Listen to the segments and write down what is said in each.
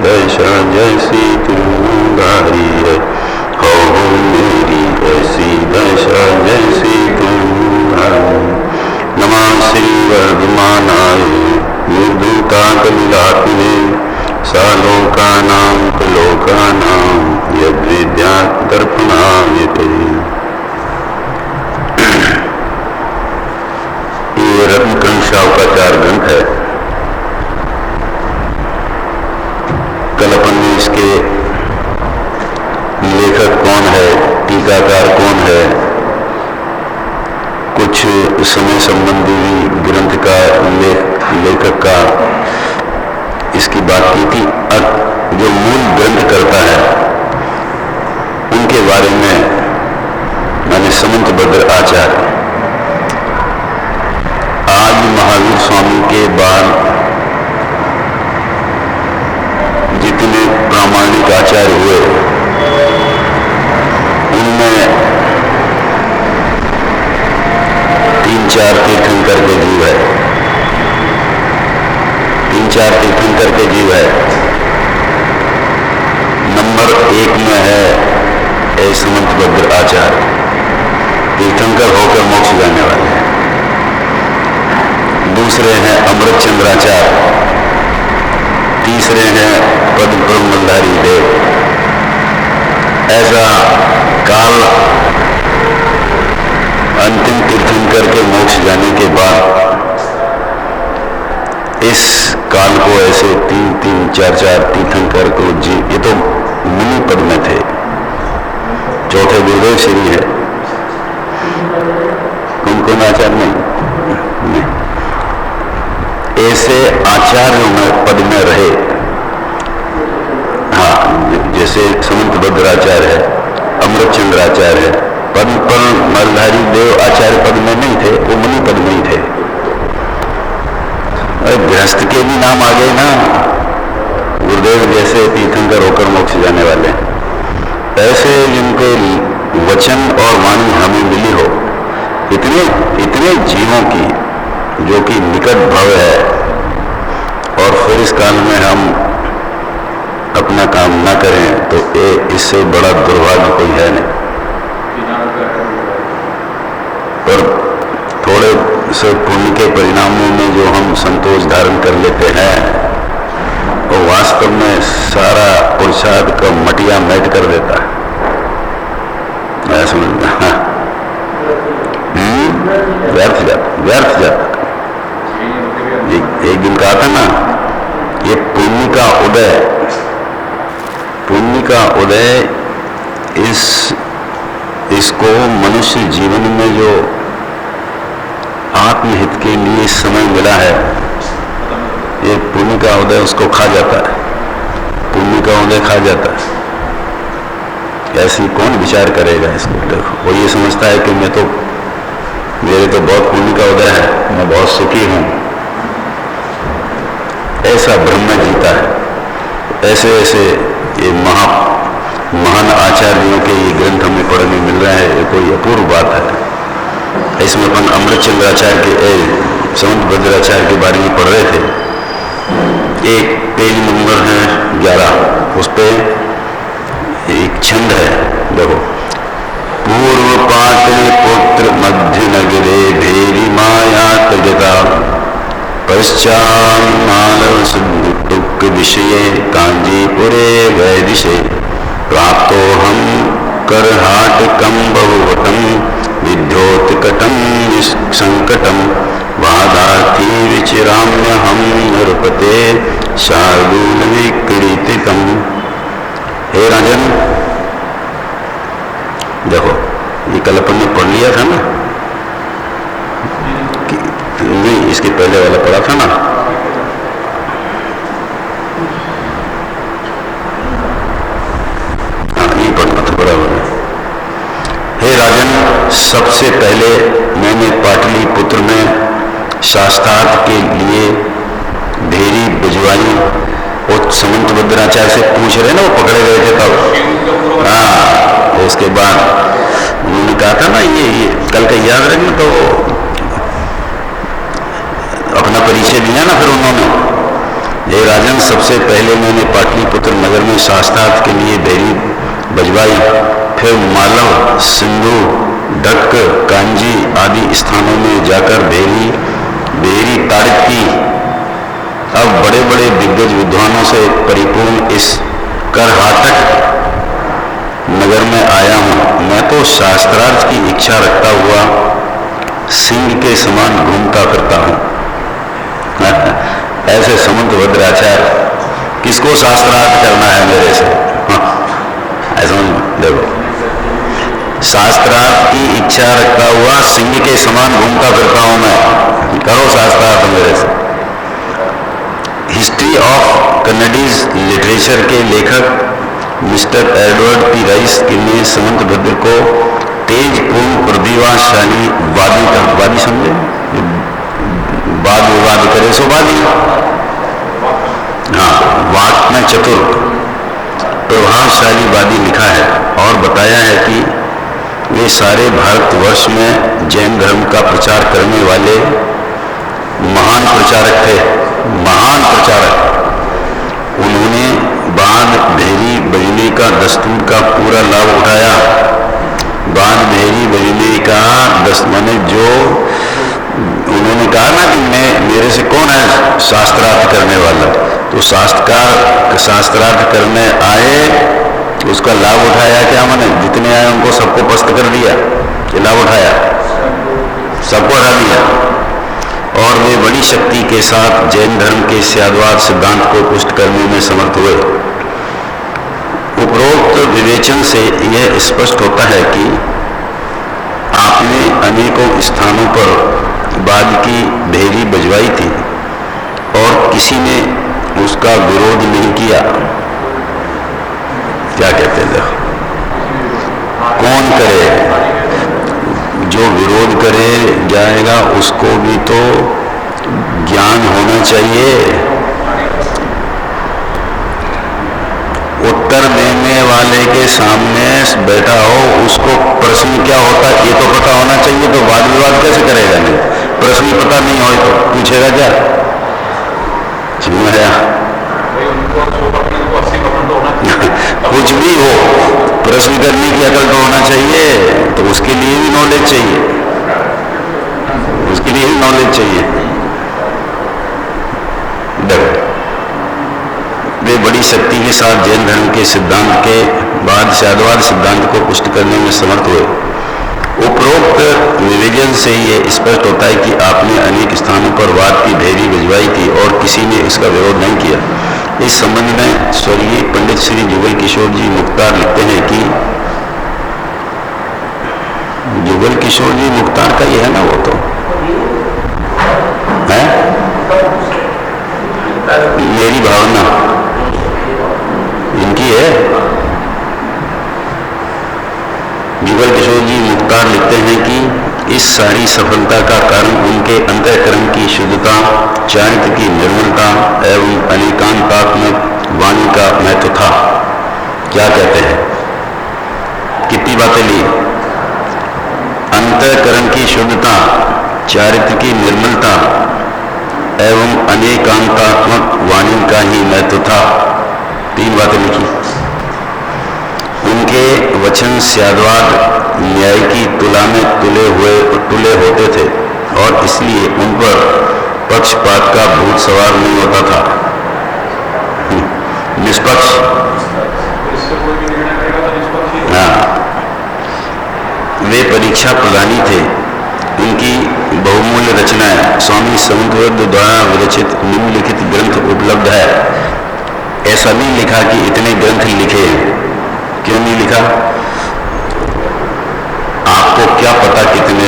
दशा जैसी तुम्हारी है, हो मेरी ऐसी दशा जैसी तुम्हारी। नमः श्री वर्धमानाय युद्धताकलिलात्मने सालोकानां लोकानां यद्विद्या दर्पणायते। ये रत्नकर्ण शावकाचार्य ग्रंथ है। कल अपन ने इसके लेखक कौन है, टीकाकार कौन है, कुछ समय संबंधी ग्रंथ का लेखक का इसकी बात की थी। अब जो मूल ग्रंथ करता है उनके बारे में मैंने समंतभद्र आचार्य, आज महावीर स्वामी के बाद जितने प्रामाणिक आचार्य हुए उनमें 3-4 तीर्थंकर के जीव है, 3-4 तीर्थंकर के जीव है। नंबर 1 में है समंतभद्र आचार्य, तीर्थंकर होकर मोक्ष जाने वाले हैं। दूसरे हैं अमृतचंद्राचार्य, तीसरे हैं पद्म ब्रह्मधारी देव। ऐसा काल अंतिम तीर्थंकर के मोक्ष जाने के बाद इस काल को ऐसे 3-3, 4-4 तीर्थंकर को जी, ये तो मुनि पद में थे, चौथे गुरुदेव श्री है, कुमकुम आचार्य नहीं, ऐसे आचार्यों में पद में रहे। हाँ, जैसे समंतभद्र आचार्य है, अमृतचंद्राचार्य है, पद्म पर मलधारी देव आचार्य पद में नहीं थे, वो मुनि पद में ही थे। गृहस्थ के भी नाम आ गए ना, गुरुदेव जैसे तीर्थंकर होकर मोक्ष जाने वाले। ऐसे जिनके वचन और वाणी हमें मिली हो, इतने जीवों की जो कि निकट भव है, और फिर इस काल में हम अपना काम न करें तो इससे बड़ा दुर्भाग्य कोई है नहीं। पर थोड़े से पुण्य के परिणामों में जो हम संतोष धारण कर लेते हैं वो वास्तव में सारा पुरुषार्थ का मटिया मैट कर देता है। मैं समझता व्यर्थ जाता। एक दिन कहा था ना, ये पुण्य का उदय इसको मनुष्य जीवन में जो आत्महित के लिए समय मिला है, ये पुण्य का उदय उसको खा जाता है, पुण्य का उदय खा जाता है। ऐसी कौन विचार करेगा इसको? देखो, वो ये समझता है कि मेरे तो बहुत पुण्य का उदय है, मैं बहुत सुखी हूं, ऐसा भ्रम में जीता है। ऐसे ये महान आचार्यों के ये ग्रंथ हमें पढ़ने मिल रहे हैं, ये कोई अपूर्व बात है। इसमें अपन अमृतचंद्राचार्य के, समंतभद्राचार्य के बारे में पढ़ रहे थे। एक पेज नंबर है 11, उस पे एक छंद है, देखो। पूर्व पाटलिपुत्र मध्य नगरे भेरी माया तजता, पश्चात् मानव सुख विषये कांजीपुरे वैदिशे, प्राप्तो हम करहाटकं बहुवटं, विद्योत्कटं संकटं, बाधार्थी विचिराम्यहं नृपते शार्दूल विक्रीडितम्। हे राजन, देखो ये कल अपन ने पढ़ लिया था ना, नहीं इसके पहले वाला पढ़ा था ना। हाँ, ये पढ़ना था, बराबर है। हे राजन, सबसे पहले मैंने पाटलिपुत्र में शास्त्रार्थ के लिए भेरी भिजवाई। वो समंतभद्राचार्य से पूछ रहे ना, वो पकड़े गए थे तब। हाँ, उसके बाद उन्होंने कहा था ना, ये कल का याद रखना, तो अपना परिचय दिया ना फिर उन्होंने, हे राजन, सबसे पहले मैंने पाटलिपुत्र नगर में शास्त्रार्थ के लिए भेरी बजवाई, फिर मालव, सिंधु, डक्क, कांजी आदि स्थानों में जाकर भेरी ताड़ित की। अब बड़े बड़े दिग्गज विद्वानों से परिपूर्ण इस करहाटक नगर में आया हूं। मैं तो शास्त्रार्थ की इच्छा रखता हुआ सिंह के समान घूमता करता हूं। ऐसे समुद्रभद्राचार्य, किसको शास्त्रार्थ करना है मेरे से? ऐसा देखो, शास्त्रार्थ की इच्छा रखता हुआ सिंह के समान घूमता फिरता हूं मैं, करो शास्त्रार्थ मेरे से। हिस्ट्री ऑफ कन्नडीज लिटरेचर के लेखक मिस्टर एडवर्ड पी राइस ने समुद्रभद्र को तेज पूर्ण प्रतिभाशाली वादी समझे, वाद विवाद करे सो वादी, हाँ, वाक में चतुर प्रभावशाली वादी लिखा है और बताया है कि वे सारे भारतवर्ष में जैन धर्म का प्रचार करने वाले महान प्रचारक थे, महान प्रचारक। उन्होंने बाण भेरी बजने का दस्तूर का पूरा लाभ उठाया। बाण भेरी बजने का मैंने जो उन्होंने कहा ना कि मेरे से कौन है शास्त्रार्थ करने वाला, तो शास्त्रार्थ करने आए, उसका लाभ उठाया। क्या मैंने जितने आए उनको सबको पस्त कर दिया, ये लाभ उठाया, सबको हटा दिया। और वे बड़ी शक्ति के साथ जैन धर्म के स्याद्वाद सिद्धांत को पुष्ट करने में समर्थ हुए। उपरोक्त विवेचन से यह स्पष्ट होता है कि आपने अनेकों स्थानों पर बाद की भेरी बजवाई थी और किसी ने उसका विरोध नहीं किया। क्या कहते हैं, कौन करे? जो विरोध करे जाएगा उसको भी तो ज्ञान होना चाहिए। उत्तर देने वाले के सामने बैठा हो, उसको प्रश्न क्या होता है ये तो पता होना चाहिए, तो वाद विवाद कैसे करेगा? नहीं, प्रश्न पता नहीं हो तो पूछेगा क्या? समझ आया? कुछ भी हो, प्रश्न करने की अकल तो होना चाहिए, तो उसके लिए भी नॉलेज चाहिए, उसके लिए भी नॉलेज चाहिए। वे बड़ी शक्ति के साथ जैन धर्म के सिद्धांत के बाद स्याद्वाद सिद्धांत को पुष्ट करने में समर्थ हुए। उपरोक्त विवेचन से यह स्पष्ट होता है कि आपने अनेक स्थानों पर वाद की भेरी भिजवाई थी और किसी ने इसका विरोध नहीं किया। इस संबंध में स्वर्गीय पंडित श्री जुगल किशोर जी मुख्तार लिखते हैं कि जुगल किशोर जी मुख्तार का ये है ना, वो तो है मेरी भावना इनकी है। जुगल किशोर जी मुख्तार लिखते हैं कि इस सारी सफलता का कारण उनके अंतःकरण की शुद्धता, चारित्र की निर्मलता एवं अनेकांतात्मक वाणी का महत्व था। क्या कहते हैं, कितनी बातें ली? अंतःकरण की शुद्धता, चारित्र की निर्मलता एवं अनेकांतात्मक वाणी का ही महत्व था। 3 बातें लिखी। उनके वचन स्याद्वाद न्याय की तुला में तुले होते थे और इसलिए उन पर पक्षपात का भूत सवार नहीं होता था। निष्पक्ष, हाँ, वे परीक्षा प्रधानी थे। उनकी बहुमूल्य रचनाएं स्वामी समुद्रभद्र द्वारा विरचित निम्नलिखित ग्रंथ उपलब्ध है। ऐसा नहीं लिखा कि इतने ग्रंथ लिखे हैं, क्यों नहीं लिखा? आपको क्या पता कितने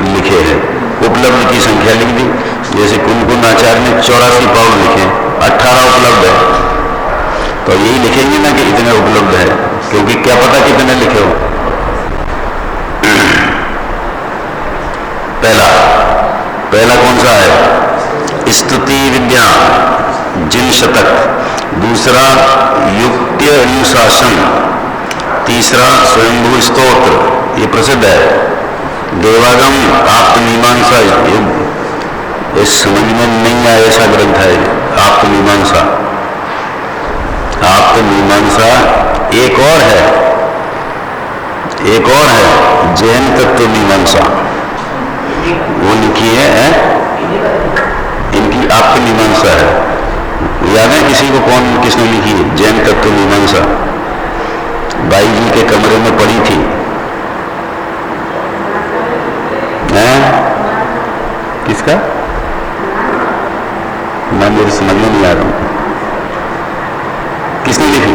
लिखे हैं? उपलब्ध की संख्या लिख दी। जैसे कुंकुन आचार्य ने 84 पाउल लिखे, 18 उपलब्ध है, तो यही लिखेंगे ना कि इतने उपलब्ध है, क्योंकि क्या पता कितने लिखे हो। पहला कौन सा है? स्तुति विद्या जिन शतक, दूसरा युक्त्य अनुशासन, तीसरा स्वयंभू स्तोत्र, ये प्रसिद्ध है। देवागम आत्ममीमांसा, ये समझ में नहीं आया ऐसा ग्रंथ है, आप्तमीमांसा। आप्तमीमांसा एक और है जैन तत्व मीमांसा, वो लिखी है, इनकी आप्तमीमांसा है। याद है किसी को किसने लिखी है जैन तत्व मीमांसा? बाई जी के कमरे में पड़ी थी, किसका मैं मेरे समझ में नहीं आ रहा हूं, किसने लिखी?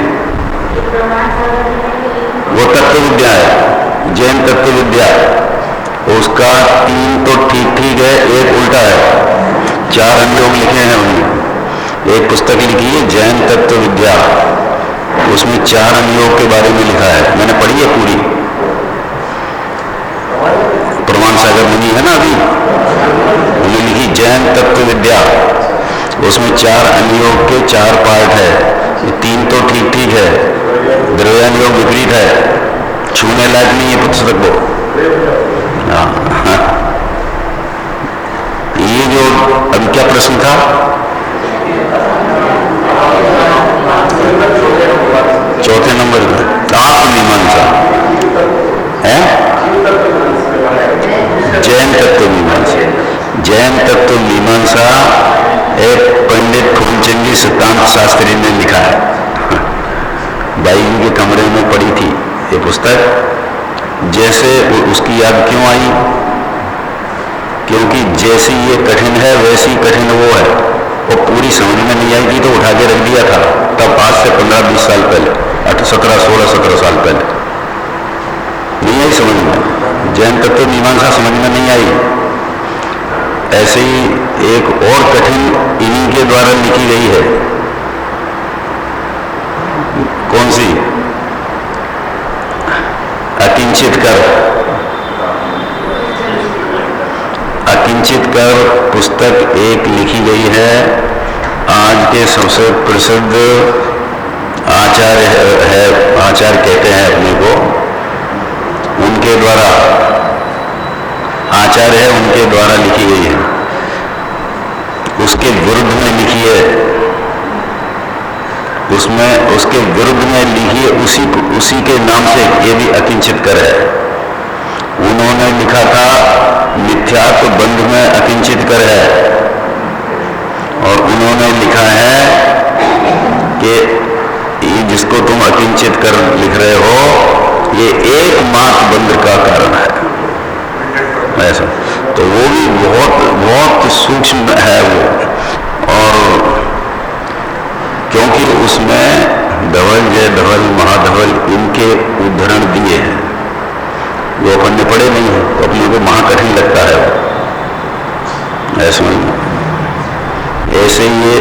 वो तत्व विद्या है, जैन तत्व विद्या। उसका 3 तो ठीक है, एक उल्टा है, 4 अनुयोग लिखे हैं उन्होंने। एक पुस्तक लिखी है जैन तत्व विद्या, उसमें 4 अनुयोग के बारे में लिखा है, मैंने पढ़ी है पूरी। प्रमाण सागर मुनि है ना अभी, उन्होंने लिखी जैन तत्व विद्या, उसमें 4 अनुयोग के 4 पार्ट है। 3 तो ठीक है, द्रव्यानुयोग विपरीत है, छूने लायक नहीं है पुस्तक को। ये जो अब क्या प्रश्न था? चौथे नंबर का आत्ममीमांसा है, जैन तत्व मीमांसा। जैन तत्व मीमांसा एक पंडित फूलचंदी सिद्धांत शास्त्री ने लिखा है, बाई जी के कमरे में पड़ी थी ये पुस्तक। जैसे उसकी याद क्यों आई? क्योंकि जैसी ये कठिन है वैसी कठिन वो है, वो पूरी समझ में नहीं आई थी तो उठा के रख दिया था, तब आज से 15-20 साल पहले, 17 साल पहले नहीं आई समझ में, जैन तत्व मीमांसा समझ में नहीं आई। ऐसे ही एक और कठिन इन्हीं के द्वारा लिखी गई है, कौन सी? अकिंचित कर पुस्तक एक लिखी गई है, आज के सबसे प्रसिद्ध आचार्य है, आचार्य कहते हैं अपने को, उनके द्वारा, आचार्य है उनके द्वारा लिखी गई है। उसके विरुद्ध में लिखी है, उसमें उसके विरुद्ध में लिखी है, उसी के नाम से ये भी अकिंचित कर है। उन्होंने लिखा था मिथ्यात्व बंध में अकिंचित कर है, और उन्होंने लिखा है कि ये जिसको तुम अकिंचित कर लिख रहे हो ये एकमात्र बंध का कारण है, ऐसा। तो वो भी बहुत सूक्ष्म है वो, और क्योंकि उसमें धवल, जय धवल, महाधवल इनके उदाहरण दिए हैं, वो अपन ने पढ़े नहीं है तो अपने को महाकठिन लगता है ऐसे में। ऐसे ये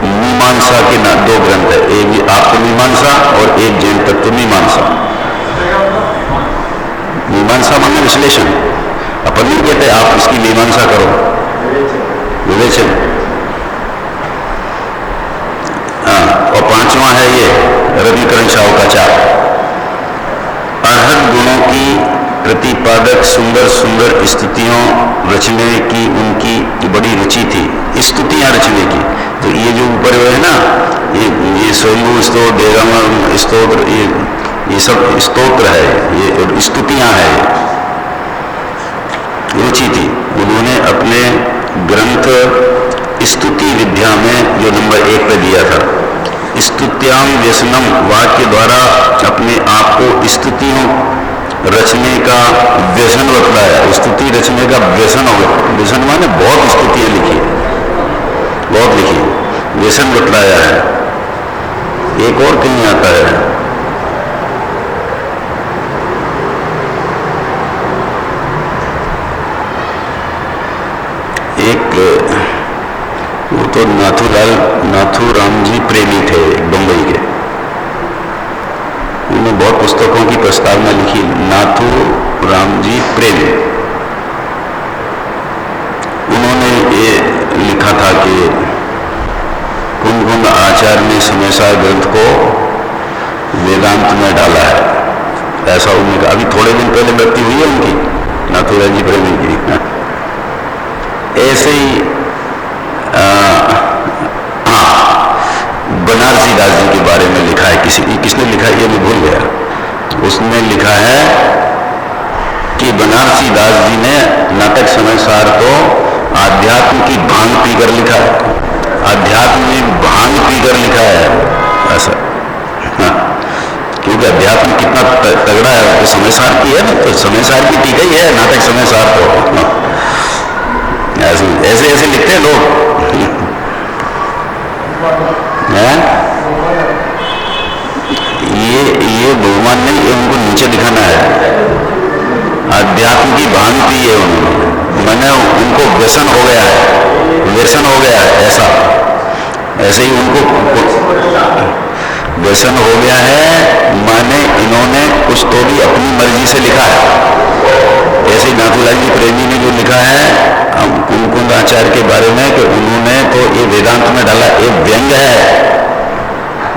मीमांसा के 2 ग्रंथ है, एक आत्ममीमांसा और एक जैन तत्व मीमांसा। मीमांसा माने विश्लेषण, अपन नहीं कहते आप इसकी मीमांसा करो, विवेचन। और 5वां है ये रविकरण शावकाचार, अरहत गुणों की प्रतिपादक सुंदर स्तुतियों रचने की उनकी बड़ी रुचि थी, स्तुतियां रचने की। तो ये जो ऊपर है ना, ये स्वयंभू स्तोत्र, देवांग स्तोत्र, ये सब स्तोत्र है, ये स्तुतियां है, रुचि थी। उन्होंने अपने ग्रंथ स्तुति विद्या में जो नंबर 1 पे दिया था, स्तुत्याम व्यसनम, वाक्य द्वारा अपने आप को स्तुतियों रचने का व्यसन बतलाया। स्तुति रचने का व्यसन हो गया, व्यसन माने बहुत स्तुतियां लिखी, बहुत लिखी, व्यसन बतलाया है। एक और कहीं आता है, एक वो तो नाथूराम जी प्रेमी थे बंबई के, उन्होंने बहुत पुस्तकों की प्रस्तावना लिखी, नाथूराम जी प्रेमी। उन्होंने ये लिखा था कि कुंभ आचार्य ने समयसार ग्रंथ को वेदांत में डाला है, ऐसा उन्होंने कहा। अभी थोड़े दिन पहले मृत्यु हुई है उनकी, नाथूराम जी प्रेमी की। ऐसे ही हाँ, लिखा है, किसने लिखा है ये मैं भूल गया, उसने लिखा है कि बनारसी दास जी ने नाटक समय सार को आध्यात्म की भांग पीकर लिखा है, अध्यात्म में भांग पीकर लिखा है ऐसा। हाँ, क्योंकि अध्यात्म कितना तगड़ा है, तो समय सार की है ना, तो समय सार की टीका ही है नाटक समय सार को। ऐसे ऐसे लिखते हैं लोग हैं? ये भगवान नहीं, ये उनको नीचे दिखाना है। अध्यात्म की भांग पी है उन्होंने, मैंने उनको व्यसन हो गया है, व्यसन हो गया है ऐसे ही उनको व्यसन हो गया है, माने इन्होंने कुछ तो भी अपनी मर्जी से लिखा है। ऐसे ही नाथूलाल जी प्रेमी ने जो लिखा है कुंकुम आचार्य के बारे में कि उन्होंने तो ये वेदांत में डाला, ये व्यंग है,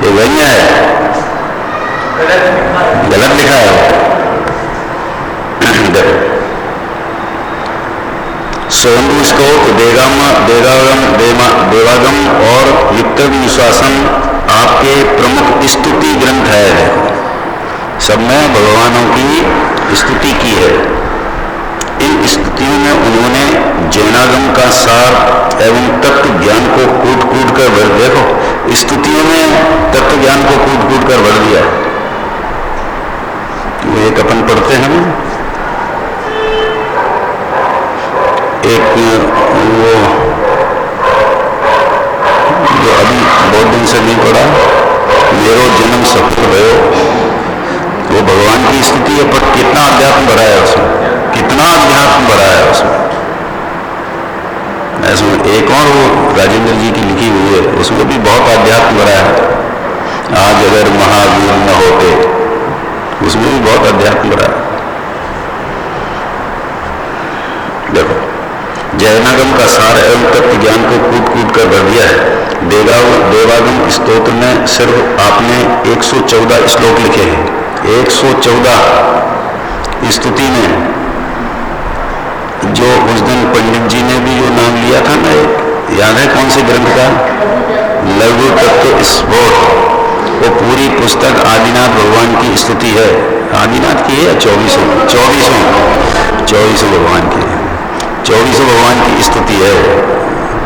ये व्यंग है, गलत लिखा है। स्वयंभू स्तोत्र, देवागम और युक्त विश्वासम आपके प्रमुख स्तुति ग्रंथ है। सब में भगवानों की स्तुति की है। इन स्तुतियों में उन्होंने जैनागम का सार एवं तत्व ज्ञान को कूट कूट कर भर, देखो स्तुतियों में तत्व ज्ञान को कूट कूट कर भर दिया। वो एक अपन पढ़ते हैं, एक वो जो अभी बहुत दिन से नहीं पढ़ा, मेरो जन्म सफल भयो, वो भगवान की स्तुति है, पर कितना अध्यात्म भरा है उसमें, कितना अध्यात्म भरा है उसमें। ऐसे एक और वो राजेंद्र जी की लिखी हुई है, उसमें भी बहुत अध्यात्म भरा है। आज अगर महावीर न होते, उसमें भी बहुत अध्यात्म भरा है। देखो जैनागम का सार एवं तत्व ज्ञान को कूट कूट कर भर दिया है। देवागम स्तोत्र में सिर्फ आपने 114 श्लोक लिखे हैं, 114 स्तुति में। जो उस दिन पंडित जी ने भी जो नाम लिया था ना, याद है कौन से ग्रंथ का, लघु तत्व स्फोट, वो पूरी पुस्तक आदिनाथ भगवान की स्तुति है। आदिनाथ की है 24 भगवान की, 24 भगवान की स्तुति है।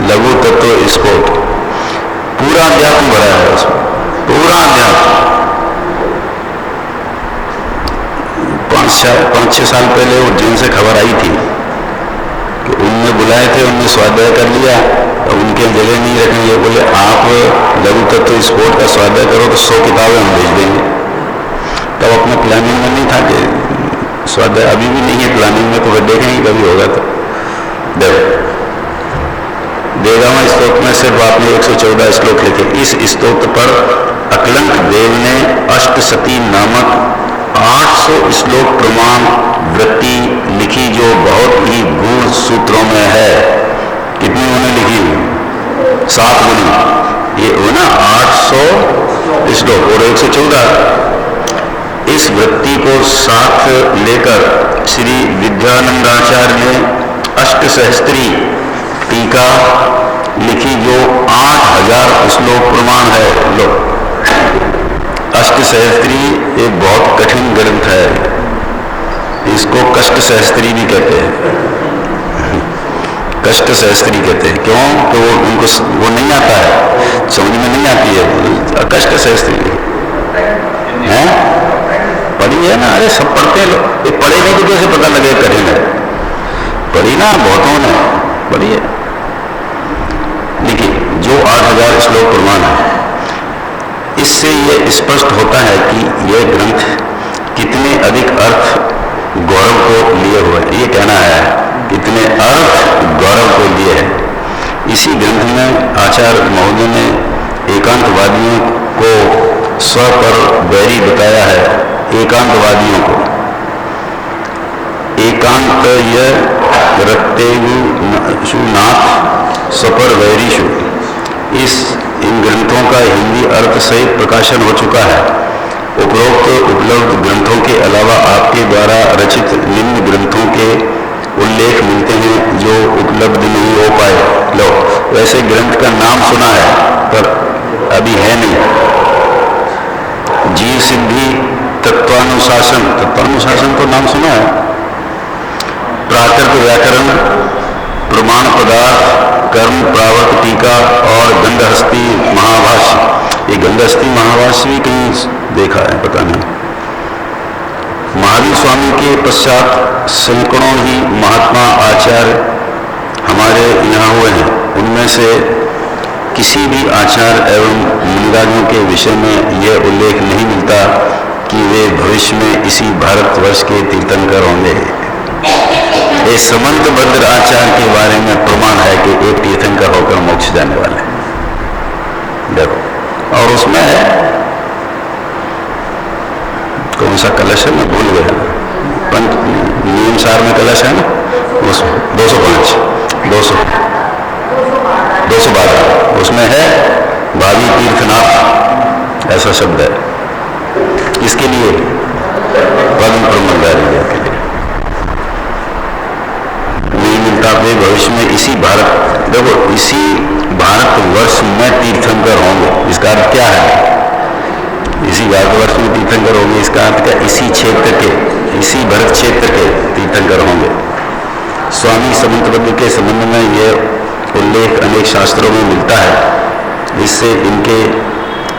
लघु तत्व स्फोट पूरा अध्यात्म भरा है उसमें, पूरा अध्यात्म। 5-6 साल पहले वो जिन से खबर आई थी कि उनने बुलाए थे, उनने स्वाध्याय कर लिया, तो उनके जगह नहीं रखेंगे। ये बोले आप लघु तत्व स्फोट का स्वाध्याय करो तो 100 किताबें हम भेज देंगे। तब अपने प्लानिंग में नहीं था कि स्वाध्याय, अभी भी नहीं है प्लानिंग में, तो फिर देखेंगे कभी होगा तो। देवागम स्तोत्र में सिर्फ आपने 114 श्लोक लिखे। इस स्तोत्र पर अकलंक देव ने अष्टसती नामक 800 श्लोक प्रमाण वृत्ति लिखी, जो बहुत ही गूढ़ सूत्रों में है। कितनी उन्होंने लिखी? 7 गुनी। ये हो ना 800 श्लोक और 114। इस वृत्ति को साथ लेकर श्री विद्यानंदाचार्य ने अष्टसहस्त्री टीका लिखी, जो 8000 श्लोक प्रमाण है। लो, अष्टसहस्त्री एक बहुत कठिन ग्रंथ है, इसको कष्ट सहस्त्री भी कहते हैं। कष्ट सहस्त्री कहते हैं, क्यों? तो उनको वो नहीं आता है, समझ में नहीं आती है। कष्ट सहस्त्री है, पढ़ी है ना? अरे सब पढ़ते हैं लोग, ये पढ़े नहीं तो कैसे पता लगे कठिन है? पढ़ी ना, बहुतों ने पढ़ी है। देखिए, जो 8000 श्लोक प्रमाण है, इससे ये स्पष्ट होता है कि यह ग्रंथ कितने अधिक अर्थ गौरव को लिए हुए, ये कहना है कितने अर्थ गौरव को लिए है। इसी ग्रंथ में आचार्य महोदय ने एकांतवादियों को स्व पर बैरी बताया है। एकांतवादियों को एकांत यह रक्तेनाथ स्वपर वैरीशु, इन ग्रंथों का हिंदी अर्थ सहित प्रकाशन हो चुका है। उपरोक्त उपलब्ध ग्रंथों के अलावा आपके द्वारा रचित निम्न ग्रंथों के उल्लेख मिलते हैं जो उपलब्ध नहीं हो पाए। लो, वैसे ग्रंथ का नाम सुना है पर अभी है नहीं। जीव सिद्धि, तत्वानुशासन, तत्वानुशासन तो नाम सुना है, प्राकृत व्याकरण, प्रमाण पदार्थ, कर्म प्रावर्त टीका और गंधहस्ती महाभाष्य। ये गंधहस्ती महाभाष्य भी कहीं देखा है, पता नहीं। महावीर स्वामी के पश्चात सैकड़ों ही महात्मा आचार्य हमारे यहाँ हुए हैं। उनमें से किसी भी आचार्य एवं मुनिराजों के विषय में यह उल्लेख नहीं मिलता कि वे भविष्य में इसी भारतवर्ष के तीर्थंकर होंगे। ये समंत भद्र आचार्य के बारे में प्रमाण है कि एक तीर्थंकर होकर मोक्ष जाने वाले। देखो, और उसमें है कौन सा कलश है, मैं भूल गया, पंच नियम सार में कलश है ना, 205 212, उसमें है भावी तीर्थनाथ, ऐसा शब्द है। इसके लिए पद्म ब्रह्मचारी के लिए नहीं मिलता। वे भविष्य में इसी भारत, देखो इसी भारतवर्ष में तीर्थंकर होंगे। इसका अर्थ क्या है? इसी भारतवर्ष में तीर्थंकर होंगे, इसका अर्थ क्या? इसी क्षेत्र के, इसी भरत क्षेत्र के तीर्थंकर होंगे। स्वामी समंतबद्ध के संबंध में यह उल्लेख अनेक शास्त्रों में मिलता है। इससे इनके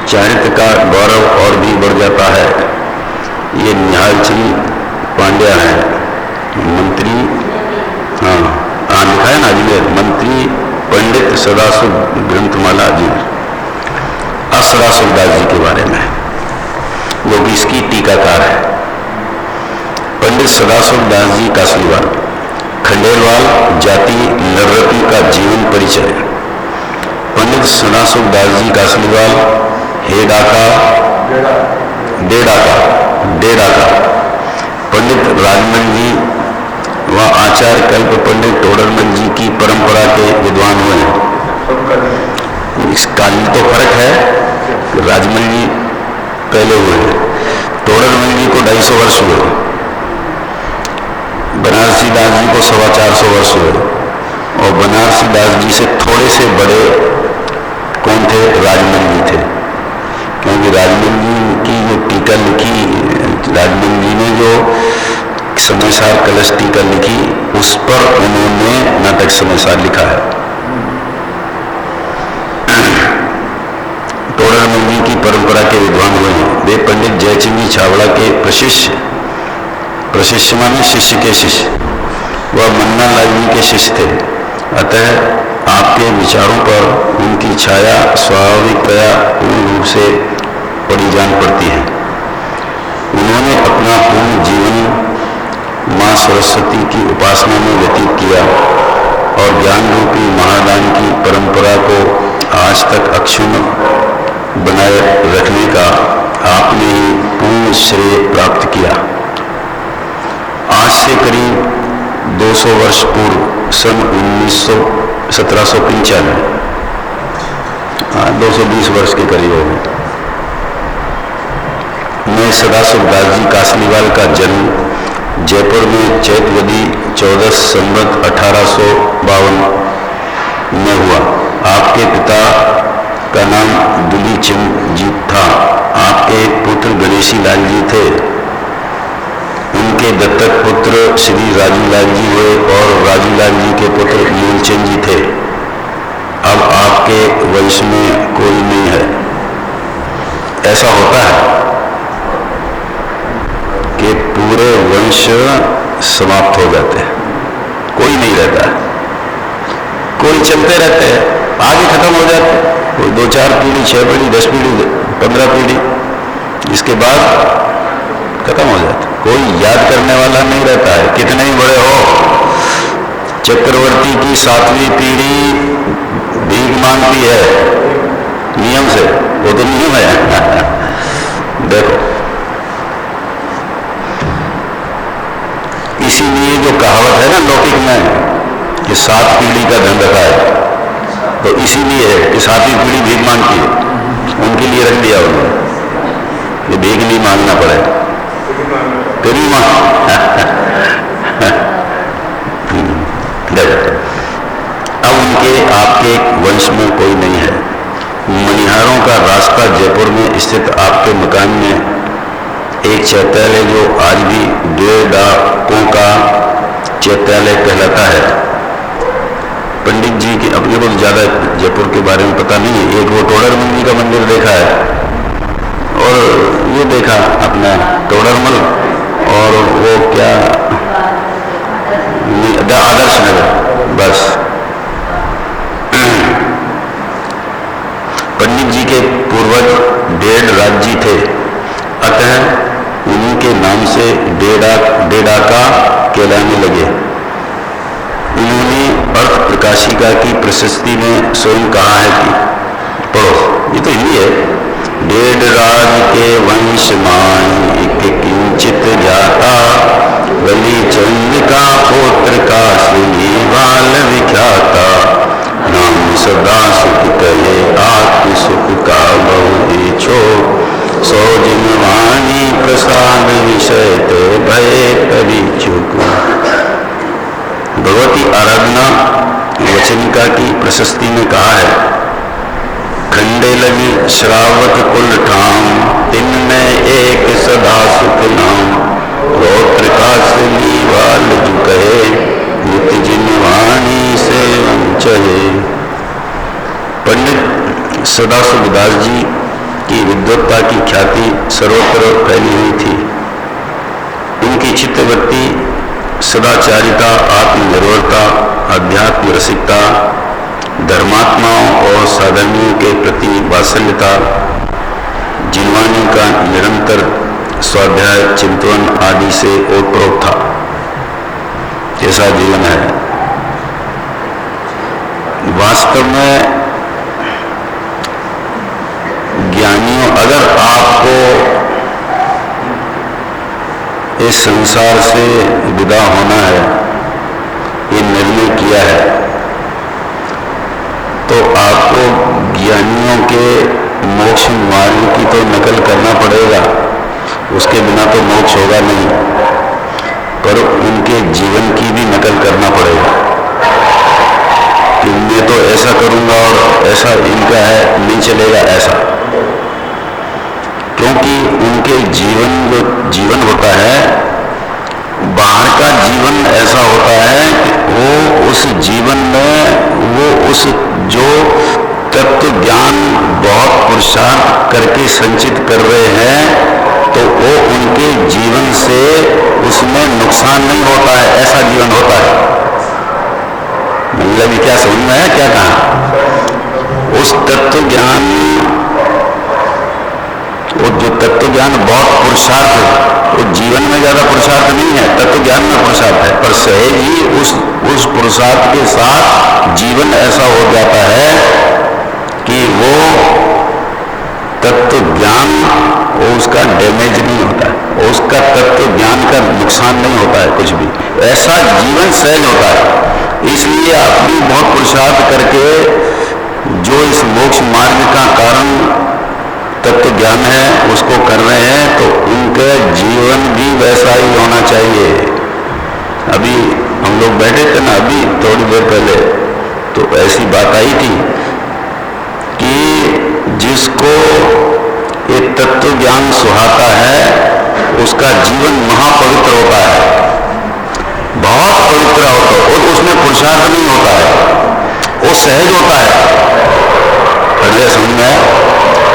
चारित्र का गौरव और भी बढ़ जाता है। ये निहालचंद पांड्या है, मंत्री, हाँ लिखा है ना अजमेर, मंत्री पंडित सदाशिव ग्रंथमाला अजमेर, सदाशिव दास जी के बारे में, जो कि इसकी टीकाकार है। पंडित सदाशिव दास जी कासलीवाल, खंडेलवाल जाति नवरत्न का जीवन परिचय। पंडित सदाशिव दास जी कासलीवाल डेढ़ाका पंडित राजमल जी व आचार्य कल्प पंडित टोडरमल जी की परंपरा के विद्वान हुए हैं। इस काल में तो फर्क है, राजमल जी पहले हुए हैं, टोडरमल जी को 250 वर्ष हुए, बनारसी दास जी को 425 वर्ष हुए, और बनारसी दास जी से थोड़े से बड़े कौन थे? राजमल जी थे। क्योंकि राजमल जी की जो टीका लिखी, राजमल जी ने जो समयसार कलश टीका लिखी, उस पर उन्होंने नाटक समयसार लिखा है। टोडरमल जी की परंपरा के विद्वान हुए हैं। वे पंडित जयचंद जी छाबड़ा के प्रशिष्य माने शिष्य के शिष्य, वह मन्ना लाल जी के शिष्य थे। अतः आपके विचारों पर उनकी छाया स्वाभाविकतया पूर्ण रूप से पड़ी जान पड़ती है। उन्होंने अपना पूर्ण जीवन माँ सरस्वती की उपासना में व्यतीत किया और ज्ञान रूपी महादान की परंपरा को आज तक अक्षुण्ण बनाए रखने का आपने ही पूर्ण श्रेय प्राप्त किया। आज से करीब 200 वर्ष पूर्व सन 1795, 220 वर्ष के करीब हो गए, में सदाशिव दास जी कासलीवाल का जन्म जयपुर में चैतवदी 14 संवत 1852 में हुआ। आपके पिता का नाम दुलीचंद जी था। आपके पुत्र गणेशी लाल जी थे। उनके दत्तक पुत्र श्री राजूलाल जी हुए और राजूलाल जी के पुत्र मूलचंद जी थे। अब आपके वंश में कोई नहीं है। ऐसा होता है कि पूरे वंश समाप्त हो जाते हैं, कोई नहीं रहता है, कोई चलते रहते हैं, आगे खत्म हो जाते हैं, कोई 2-4 पीढ़ी, 6 पीढ़ी, 10 पीढ़ी, 15 पीढ़ी, इसके बाद खत्म हो जाता है। कोई याद करने वाला नहीं रहता है, कितने ही बड़े हो। चक्रवर्ती की 7वीं पीढ़ी भीख मांगती है नियम से, वो तो नियम है। देखो, इसीलिए जो कहावत है ना लौकिक में कि 7 पीढ़ी का धन रखा है, तो इसीलिए है कि 7वीं पीढ़ी भीख मांगती है। उनके लिए रख दिया उन्होंने कि भीख नहीं मांगना पड़े, तेरी मां। देखो, अब उनके आपके वंश में कोई नहीं है। मनिहारों का रास्ता जयपुर में स्थित आपके मकान में एक चैत्यालय जो आज भी 2 डाकों का चैत्यालय कहलाता है। पंडित जी की अपने को ज़्यादा जयपुर के बारे में पता नहीं है। एक वो टोडरमल जी का मंदिर देखा है और ये देखा अपना टोडरमल, और वो क्या आदर्श नगर, बस। पंडित जी के पूर्वज डेढ़ राज्य थे, अतः उन्हीं के नाम से डेढ़ाका कहलाने लगे। उन्होंने अर्थ प्रकाशिका की प्रशस्ति में स्वयं कहा है कि, पढ़ो, ये तो हिंदी है, डेढ़ राज के वंश मान एक किंचित जाता, बलि चंद्रिका पुत्र का बाल विख्याता, नाम सदा सुख कहे आत्म सुख का बहु इच्छो, सौ जिनवाणी प्रसाद विषय ते भय करी चुक। भगवती आराधना वचनिका की प्रशस्ति में कहा है, खंडे लगी श्रावक कुल ठाम, तिनमें एक सदा सुख नाम, गोत्र का बाल कहे नित्य जिनवाणी से चहे। पंडित सदाशिवदास जी की विद्वत्ता की ख्याति सर्वत्र फैली हुई थी। उनकी चित्तवृत्ति सदाचारिता, आत्मनिर्भरता, अध्यात्म रसिकता, धर्मात्माओं और साधर्मियों के प्रति वात्सल्यता, जिनवाणी का निरंतर स्वाध्याय, चिंतन आदि से ओतप्रोत था। ऐसा जीवन है। वास्तव में ज्ञानियों, अगर आपको इस संसार से विदा होना है, ये निर्णय किया है, तो आपको ज्ञानियों के मोक्ष मार्ग की तो नकल करना पड़ेगा। उसके बिना तो मोक्ष होगा नहीं, पर उनके जीवन की भी नकल करना पड़ेगा कि मैं तो ऐसा करूंगा और ऐसा इनका है, नहीं चलेगा ऐसा। क्योंकि उनके जीवन होता है, बाहर का जीवन ऐसा होता है कि वो उस जीवन में वो उस जो तत्व ज्ञान बहुत पुरुषार्थ करके संचित कर रहे हैं, तो वो उनके जीवन से उसमें नुकसान नहीं होता है, ऐसा जीवन होता है। मतलब क्या समझ में है क्या कहा? उस तत्व ज्ञान, वो जो तत्व ज्ञान बहुत पुरुषार्थ है, वो जीवन में ज्यादा पुरुषार्थ नहीं है, तत्व ज्ञान में पुरुषार्थ है, पर सहज ही उस पुरुषार्थ के साथ जीवन ऐसा हो जाता है कि वो तत्व ज्ञान उसका डैमेज नहीं होता है, उसका तत्व ज्ञान का नुकसान नहीं होता है कुछ भी, ऐसा जीवन सहज होता है। इसलिए आप भी बहुत पुरुषार्थ करके जो इस मोक्ष मार्ग का कारण तत्व ज्ञान है उसको कर रहे हैं, तो उनका जीवन भी वैसा ही होना चाहिए। अभी हम लोग बैठे थे ना, अभी थोड़ी देर पहले, तो ऐसी बात आई थी कि जिसको ये तत्व ज्ञान सुहाता है उसका जीवन महापवित्र होता है, बहुत पवित्र होता है, और उसमें पुरुषार्थ नहीं होता है, वो सहज होता है। समझ में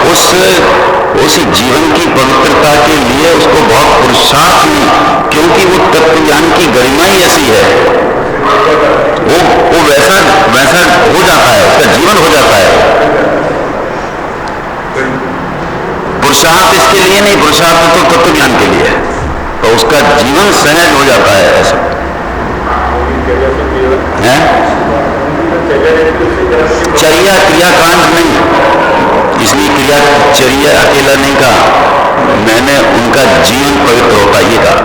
उस जीवन की पवित्रता के लिए उसको बहुत पुरुषार्थ नहीं, क्योंकि वो तत्व ज्ञान की गरिमा ही ऐसी है, वो वैसा हो जाता है, उसका जीवन हो जाता है। पुरुषार्थ इसके लिए नहीं, पुरुषार्थ तो तत्व ज्ञान के लिए है, तो उसका जीवन सहज हो जाता है। ऐसा है चर्या क्रियाकांड नहीं, इसलिए क्रियाचर्या अकेला नहीं कहा मैंने, उनका जीवन पवित्र होता है, ये कहा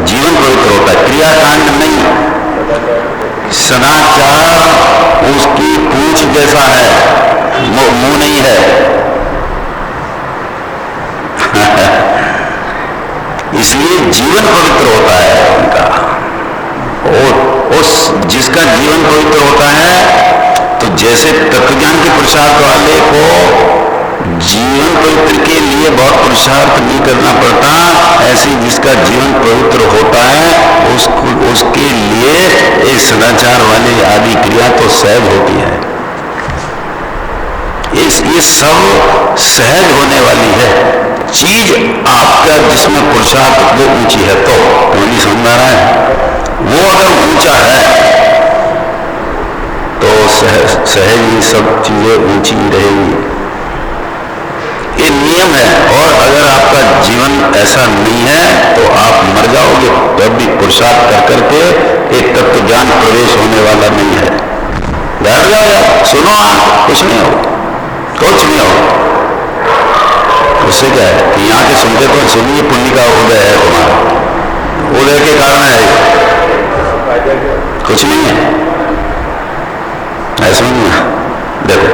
जीवन पवित्र होता है, क्रियाकांड नहीं। सदाचार उसकी पूंछ जैसा है, मुंह नहीं है। इसलिए जीवन पवित्र होता है उनका, और उस जिसका जीवन पवित्र होता है, तो जैसे तत्वज्ञान के पुरुषार्थ वाले को जीवन पवित्र के लिए बहुत पुरुषार्थ नहीं करना पड़ता, ऐसी जिसका जीवन पवित्र होता है उसके लिए एक सदाचार वाली आदि क्रिया तो सहज होती है। ये सब सहज होने वाली है चीज। आपका जिसमें पुरुषार्थ वो ऊंची है तो नहीं समझ आ रहा है, वो अगर ऊंचा है तो सहज ही सब चीजें ऊंची रहेगी। ये नियम है। और अगर आपका जीवन ऐसा नहीं है तो आप मर जाओगे, तब भी पुरुषार्थ कर करके एक तत्व ज्ञान प्रवेश होने वाला नहीं है। बैठ जाओ यार, सुनो, आप कुछ नहीं हो, कुछ नहीं हो। उससे क्या है कि यहाँ के सुनते तो सुनिए, पुण्य का उदय है तुम्हारा, उदय के कारण है, कुछ नहीं है ऐसा नहीं है। देखो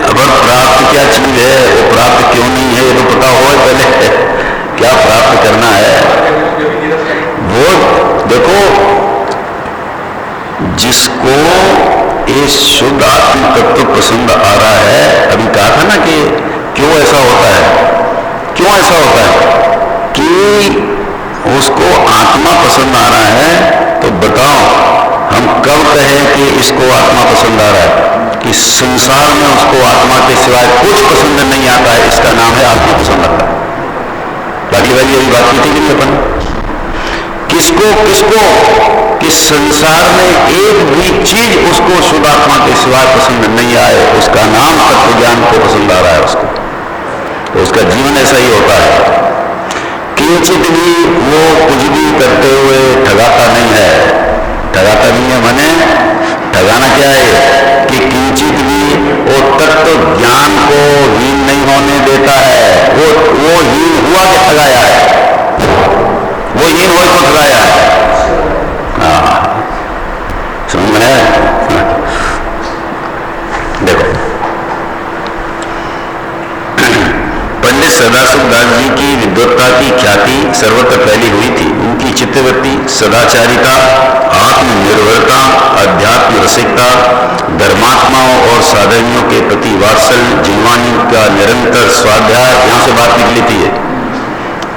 अब प्राप्त क्या चीज है, वो प्राप्त क्यों नहीं है, ये तो पता हो पहले क्या प्राप्त करना है। वो देखो, जिसको ये शुद्ध आत्म तत्व पसंद आ रहा है, अभी कहा था ना कि क्यों ऐसा होता है, क्यों ऐसा होता है कि उसको आत्मा पसंद आ रहा है। तो बताओ हम कब कहें कि इसको आत्मा पसंद आ रहा है, कि संसार में उसको आत्मा के सिवाय कुछ पसंद नहीं आता है, इसका नाम है आत्मा पसंद आता है। बाकी वाली अभी बात की थी कि अपन किसको किसको कि संसार में एक भी चीज उसको शुद्ध आत्मा के सिवाय पसंद नहीं आए, उसका नाम तत्व ज्ञान को पसंद आ रहा है उसको, तो उसका जीवन ऐसा ही होता है। किंचित भी वो कुछ भी करते हुए ठगाता नहीं है। ठगाता नहीं है माने ठगाना क्या है कि किंचित भी वो तत्व ज्ञान को हीन नहीं होने देता है। वो हीन हुआ कि ठगाया है, वो हीन हो तो ठगाया है। हाँ, समझ में है? देखो, पंडित सदाशिव दास जी की विद्वत्ता की ख्याति सर्वत्र फैली हुई थी। उनकी चित्तवृत्ति, सदाचारिता, आत्मनिर्भरता, अध्यात्म रसिकता, धर्मात्माओं और साधनियों के प्रति वात्सल्य, जिनवानी का निरंतर स्वाध्याय, यहाँ से बात निकली थी,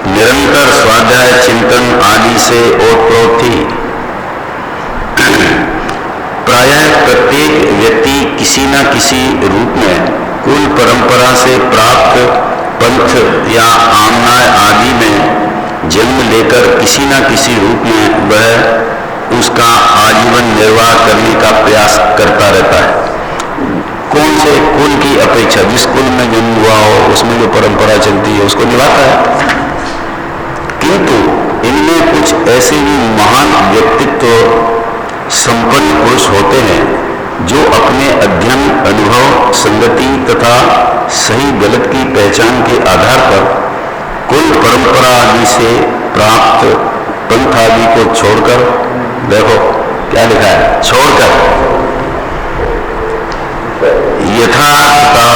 निरंतर स्वाध्याय चिंतन आदि से ओतप्रोत थी। प्रायः प्रत्येक व्यक्ति किसी न किसी रूप में कुल परंपरा से प्राप्त पंथ या आमनाय आदि में जन्म लेकर किसी न किसी रूप में वह उसका आजीवन निर्वाह करने का प्रयास करता रहता है। कौन से कुल की अपेक्षा, जिस कुल में जन्म हुआ हो उसमें जो परंपरा चलती है उसको निभाता है। किंतु इनमें कुछ ऐसे भी महान व्यक्तित्व संपन्न पुरुष होते हैं जो अपने अध्ययन, अनुभव, संगति तथा सही गलत की पहचान के आधार पर कुल परंपरा आदि से प्राप्त पंथ आदि को छोड़कर, देखो क्या लिखा है, छोड़कर यथार्थता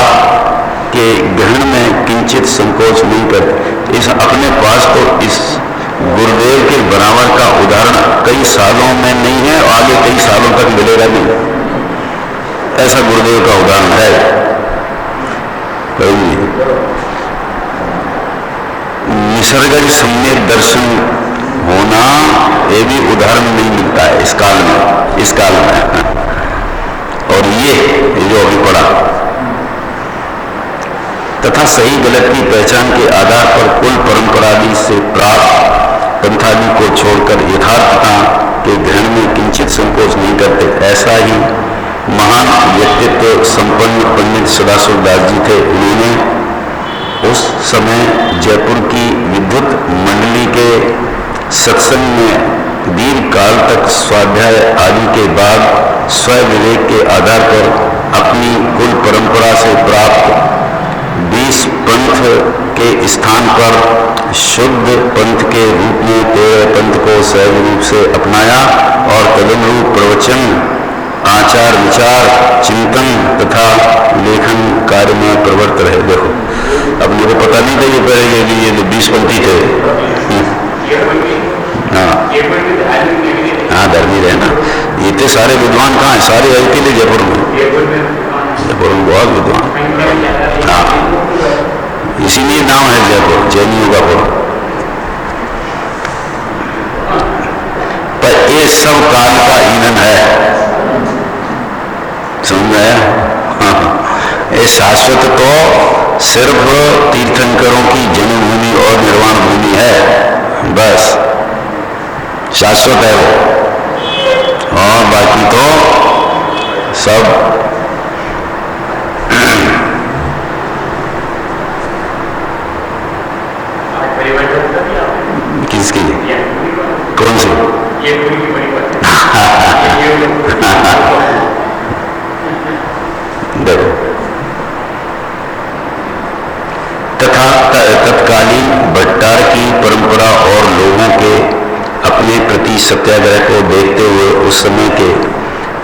के ग्रहण में किंचित संकोच नहीं करते। इस अपने पास तो इस गुरुदेव के बराबर का उदाहरण कई सालों में नहीं है और आगे कई सालों तक मिलेगा नहीं, ऐसा गुरुदेव का उदाहरण है। निसर्ग सम्यक दर्शन होना, ये भी उदाहरण नहीं मिलता है इस काल में, और ये जो अभी पढ़ा, तथा सही गलत की पहचान के आधार पर कुल परंपरादि से प्राप्त पंथादि को छोड़कर यथार्थता के ग्रहण में किंचित संकोच नहीं करते। ऐसा ही महान व्यक्तित्व संपन्न पंडित सदाशिव दास जी थे। उन्होंने उस समय जयपुर की विद्युत मंडली के सत्संग में दीर्घ काल तक स्वाध्याय आदि के बाद स्वयं विवेक के आधार पर अपनी कुल परंपरा से प्राप्त 20 पंथ के स्थान पर शुद्ध पंथ के रूप में 13 पंथ को सहज रूप से अपनाया और तदनुरूप प्रवचन, आचार विचार, चिंतन तथा लेखन कार्य में प्रवृत्त रहे। देखो, अब मुझे पता नहीं था ये पहले ये 20 पंथी थे। हाँ धर्मी रहे ना। ये तो सारे विद्वान कहाँ हैं? सारे अकेले जयपुर में। जयपुर में बहुत विद्वान। हाँ, इसीलिए नाम है जयपुर, जैनियों का पुर। पर ये सब काल का ईंधन है, समझ में आया? हाँ, ये शाश्वत तो सिर्फ तीर्थंकरों की जन्मभूमि और निर्वाण भूमि है, बस शाश्वत है वो। और बाकी तो सब किसकी? कौन सी? देखो, तथा तत्कालीन भट्टार की परंपरा और लोगों के अपने प्रति सत्याग्रह को देखते हुए उस समय के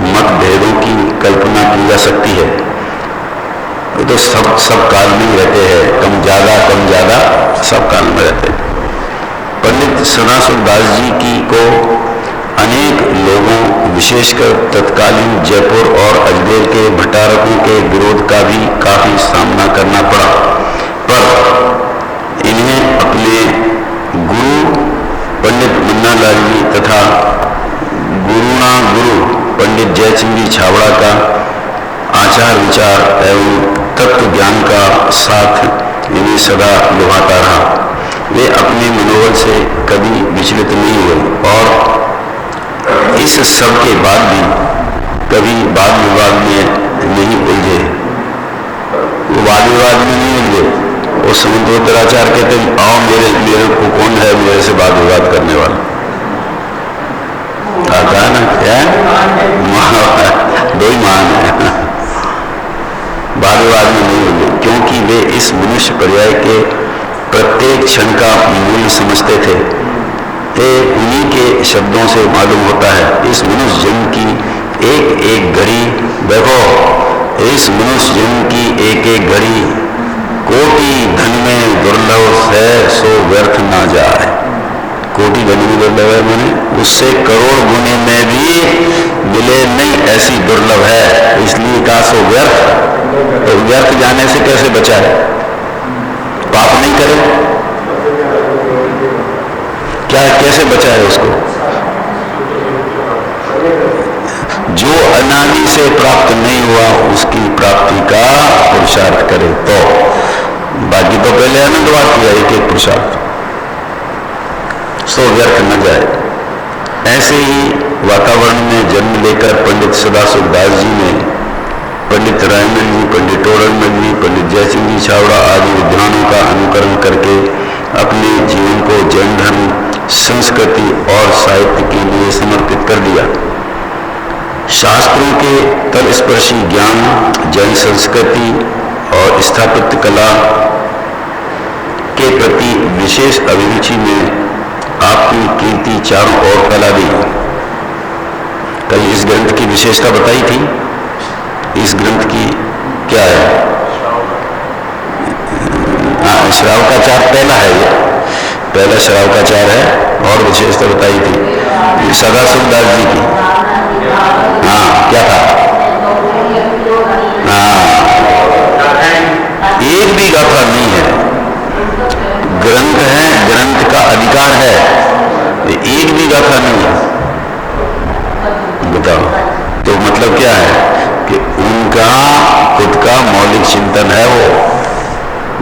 मतभेदों की कल्पना की जा सकती है। तो सब काल में ही रहते हैं, कम ज्यादा सब काल में रहते हैं। पंडित सदाशिव दास जी की को अनेक लोगों, विशेषकर तत्कालीन जयपुर और अजमेर के भट्टारकों के विरोध का भी काफी सामना करना पड़ा, पर इन्हें अपने गुरु पंडित मुन्नालाल जी तथा गुरुणा गुरु पंडित जयसिंह जी छाबड़ा का आचार विचार एवं तत्व ज्ञान का साथ इन्हें सदा लुभाता रहा। वे अपने मनोबल से कभी विचलित नहीं हुए और इस सब के बाद भी कभी वाद विवाद में नहीं उलझे। वो वाद विवाद में नहीं उलझे। वो समुद्रोत्तराचार कहते आओ मेरे को कौन है मेरे से वाद विवाद करने वाला? आता है ना, क्या दो ही मान है। वाद विवाद में नहीं उलझे क्योंकि वे इस मनुष्य पर्याय के प्रत्येक क्षण का मूल्य समझते थे। ये उन्हीं के शब्दों से मालूम होता है। इस मनुष्य जन्म की एक एक घड़ी, देखो, इस मनुष्य जन्म की एक एक घड़ी कोटि धन में दुर्लभ है, सो व्यर्थ ना जाए। कोटि धन में दुर्लभ है मैंने उससे करोड़ गुने में भी मिले नहीं, ऐसी दुर्लभ है। इसलिए कहा सो व्यर्थ। तो व्यर्थ जाने से कैसे बचाए? पाप नहीं करे, क्या कैसे बचाए उसको? जो अनादि से प्राप्त नहीं हुआ उसकी प्राप्ति का पुरुषार्थ करे तो। बाकी तो पहले आनंदवाद किया एक एक पुरुषार्थ, सो व्यर्थ न जाए। ऐसे ही वातावरण में जन्म लेकर पंडित सदाशिव दास जी ने पंडित रायमल जी, पंडित टोडरमल जी, पंडित जयसिंह जी छाबड़ा आदि विद्वानों का अनुकरण करके अपने जीवन को जैन धर्म, संस्कृति और साहित्य के लिए समर्पित कर दिया। शास्त्रों के तलस्पर्शी ज्ञान, जैन संस्कृति और स्थापत्य कला के प्रति विशेष अभिरुचि में आपकी कीर्ति चारों ओर फैला दी। कल इस ग्रंथ की विशेषता बताई थी। इस ग्रंथ की क्या है? श्रावकाचार पहला है, ये पहला श्रावकाचार है और विशेषता बताई थी सदाशिव दास जी की। हाँ, क्या था? हाँ, एक भी गाथा नहीं है, ग्रंथ है, ग्रंथ का अधिकार है, एक भी गाथा नहीं है। बताओ, तो मतलब क्या है कि उनका खुद का मौलिक चिंतन है। वो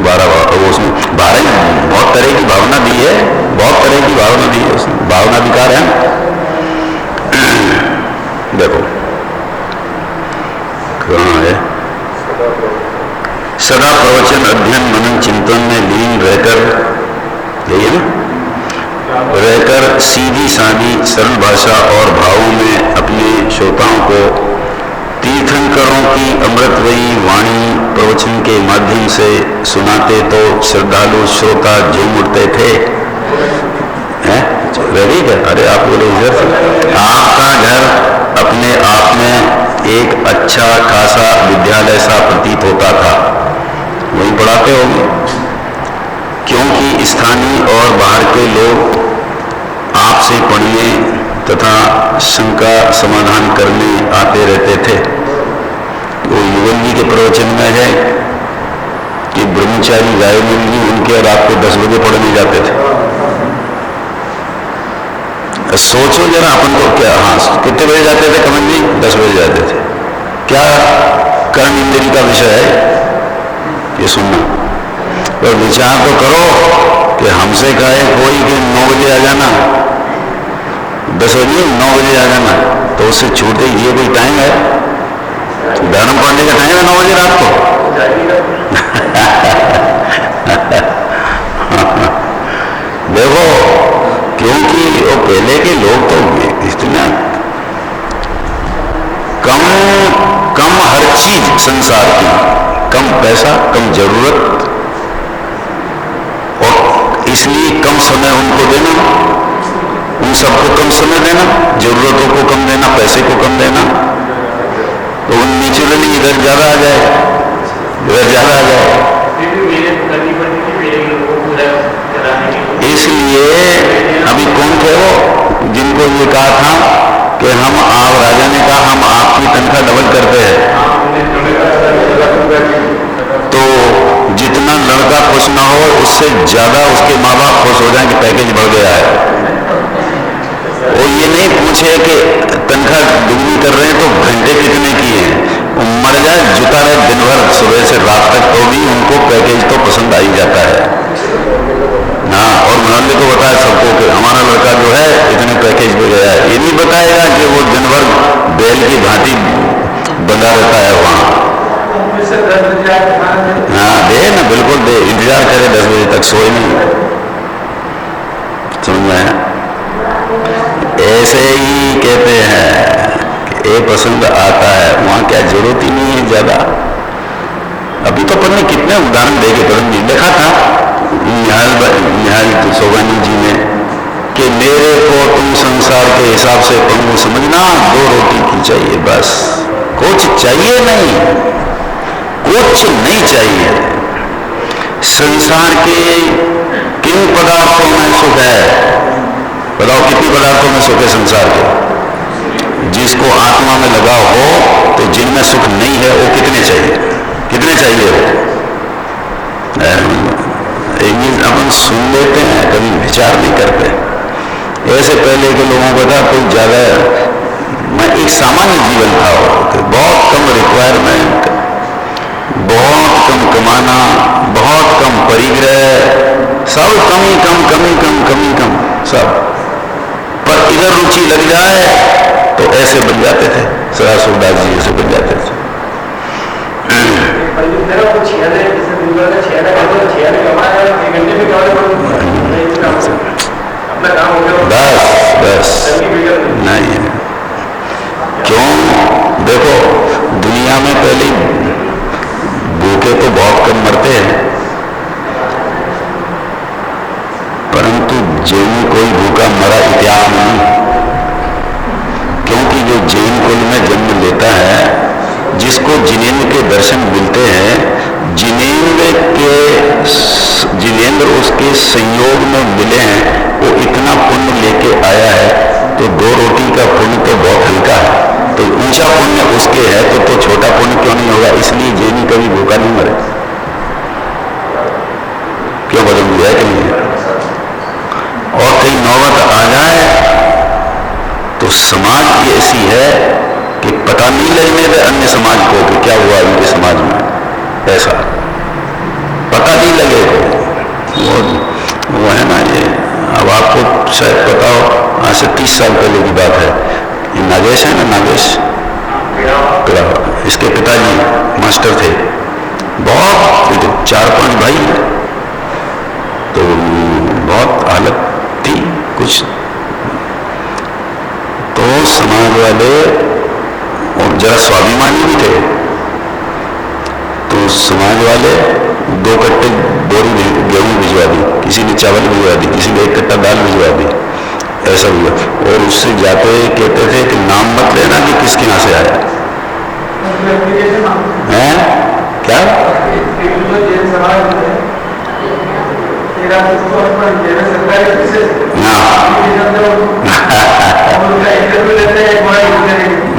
12 वो उसमें 12 बहुत तरह की भावना दी है, बहुत तरह की भावना दी है उसमें, भावना अधिकार है। देखो कहाँ है? सदा प्रवचन अध्ययन मनन चिंतन में लीन रहकर, यही है ना, रहकर सीधी सादी सरल भाषा और भावों में अपने श्रोताओं को तीर्थंकरों की अमृतमयी वाणी प्रवचन के माध्यम से सुनाते तो श्रद्धालु श्रोता झूम उठते थे। रेडी है? अरे आप बोले इधर से। आपका घर अपने आप में एक अच्छा खासा विद्यालय सा प्रतीत होता था, वहीं पढ़ाते होंगे, क्योंकि स्थानीय और बाहर के लोग आपसे पढ़ने तथा शंका समाधान करने आते रहते थे। वो युगल जी के प्रवचन में है कि ब्रह्मचारी रायमुनि जी उनके और आपको 10 बजे पढ़ने जाते थे। सोचो जरा अपन को क्या, हाँ कितने बजे जाते थे कमल जी? 10 बजे जाते थे। क्या कर्म इंद्रिय का विषय है ये सुनना, और विचार तो करो कि हमसे कहे कोई कि 9 बजे आ जाना, 10 बजे 9 बजे आ जाना, तो उससे छूटे ये कोई टाइम है? धर्म पढ़ने का टाइम है 9 बजे रात को? देखो, क्योंकि वो पहले के लोग तो इतना कम हर चीज संसार की, कम पैसा, कम जरूरत, और इसलिए कम समय उनको देना, उन सबको कम समय देना, जरूरतों को कम देना, पैसे को कम देना, तो उन नेचुरली इधर ज्यादा आ जाए, इधर ज्यादा आ जाए। इसलिए अभी कौन थे वो जिनको ये कहा था कि हम, आप राजा ने कहा हम आपकी तनख्वाह डबल करते हैं, तो जितना लड़का खुश ना हो उससे ज्यादा उसके माँ बाप खुश हो जाए कि पैकेज बढ़ गया है। वो ये नहीं पूछे कि तनख्वाह दुगनी कर रहे हैं तो घंटे कितने की हैं, मर जाए जुटा रहे दिन भर सुबह से रात तक, तो भी उनको पैकेज तो पसंद आ ही जाता है ना। और मोहल्ले को बताया सबको कि हमारा लड़का जो है इतने पैकेज पे गया है, ये नहीं बताएगा कि वो दिन भर बैल की भांति बंधा रहता है वहाँ। हाँ दे ना, बिल्कुल दे, इंतजार करे 10 बजे तक, सोए नहीं। समझ में आया? ऐसे ही कहते हैं कि ये पसंद आता है, वहाँ क्या जरूरत ही नहीं है ज्यादा। अभी तो अपन ने कितने उदाहरण देखे, पर देखा था निहाल सोगानी जी ने कि मेरे को तुम संसार के हिसाब से पंगु समझना, 2 रोटी की चाहिए बस, कुछ चाहिए नहीं, कुछ नहीं चाहिए। संसार के किन पदार्थों में सुख है? बताओ कितनी पदार्थों में सुख है संसार के? जिसको आत्मा में लगा हो, तो जिनमें सुख नहीं है वो कितने चाहिए? कितने चाहिए वो? अपन सुन लेते हैं, कभी विचार नहीं करते। ऐसे पहले के लोगों को था कोई ज्यादा, मैं एक सामान्य जीवन था, बहुत कम रिक्वायरमेंट, बहुत कम कमाना, बहुत कम परिग्रह, सब कमी कम सब, पर इधर रुचि लग जाए तो ऐसे बन जाते थे। सरा सूरदास जी ऐसे बन जाते थे। बस नहीं है। क्यों? देखो दुनिया में पहले भूखे तो बहुत कम मरते हैं, परंतु जैन कोई भूखा मरा इतिहास नहीं। क्योंकि जो जैन कुल में जन्म लेता है, जिसको जिनेन्द्र के दर्शन मिलते हैं, जिनेन्द्र उसके संयोग में मिले हैं, वो इतना पुण्य लेके आया है, तो 2 रोटी का पुण्य तो बहुत हल्का है, तो ऊंचा पुण्य उसके है, तो छोटा पुण्य क्यों नहीं होगा? इसलिए जैनी कभी भूखा नहीं मरे। क्यों बदल दिया है कि नहीं? और कहीं नौबत आ जाए तो समाज ऐसी है कि पता नहीं लगने दे अन्य समाज को कि क्या हुआ इनके समाज में, ऐसा पता नहीं लगे। वो है ना, ये अब आपको शायद पता हो, आज से 30 साल पहले की बात है। ये नागेश है ना, नागेश इसके पिताजी मास्टर थे, बहुत 4-5 भाई, तो बहुत हालत थी कुछ, तो समाज वाले और जरा स्वाभिमानी भी थे, तो समाज वाले 2 कट्टे बोरी गेहूं भिजवा दी, किसी ने चावल भिजवा दी, किसी ने 1 कट्टा दाल भिजवा दी, ऐसा हुआ। और उससे जाते हुए कहते थे कि नाम मत लेना कि किसके यहाँ से आया है। क्या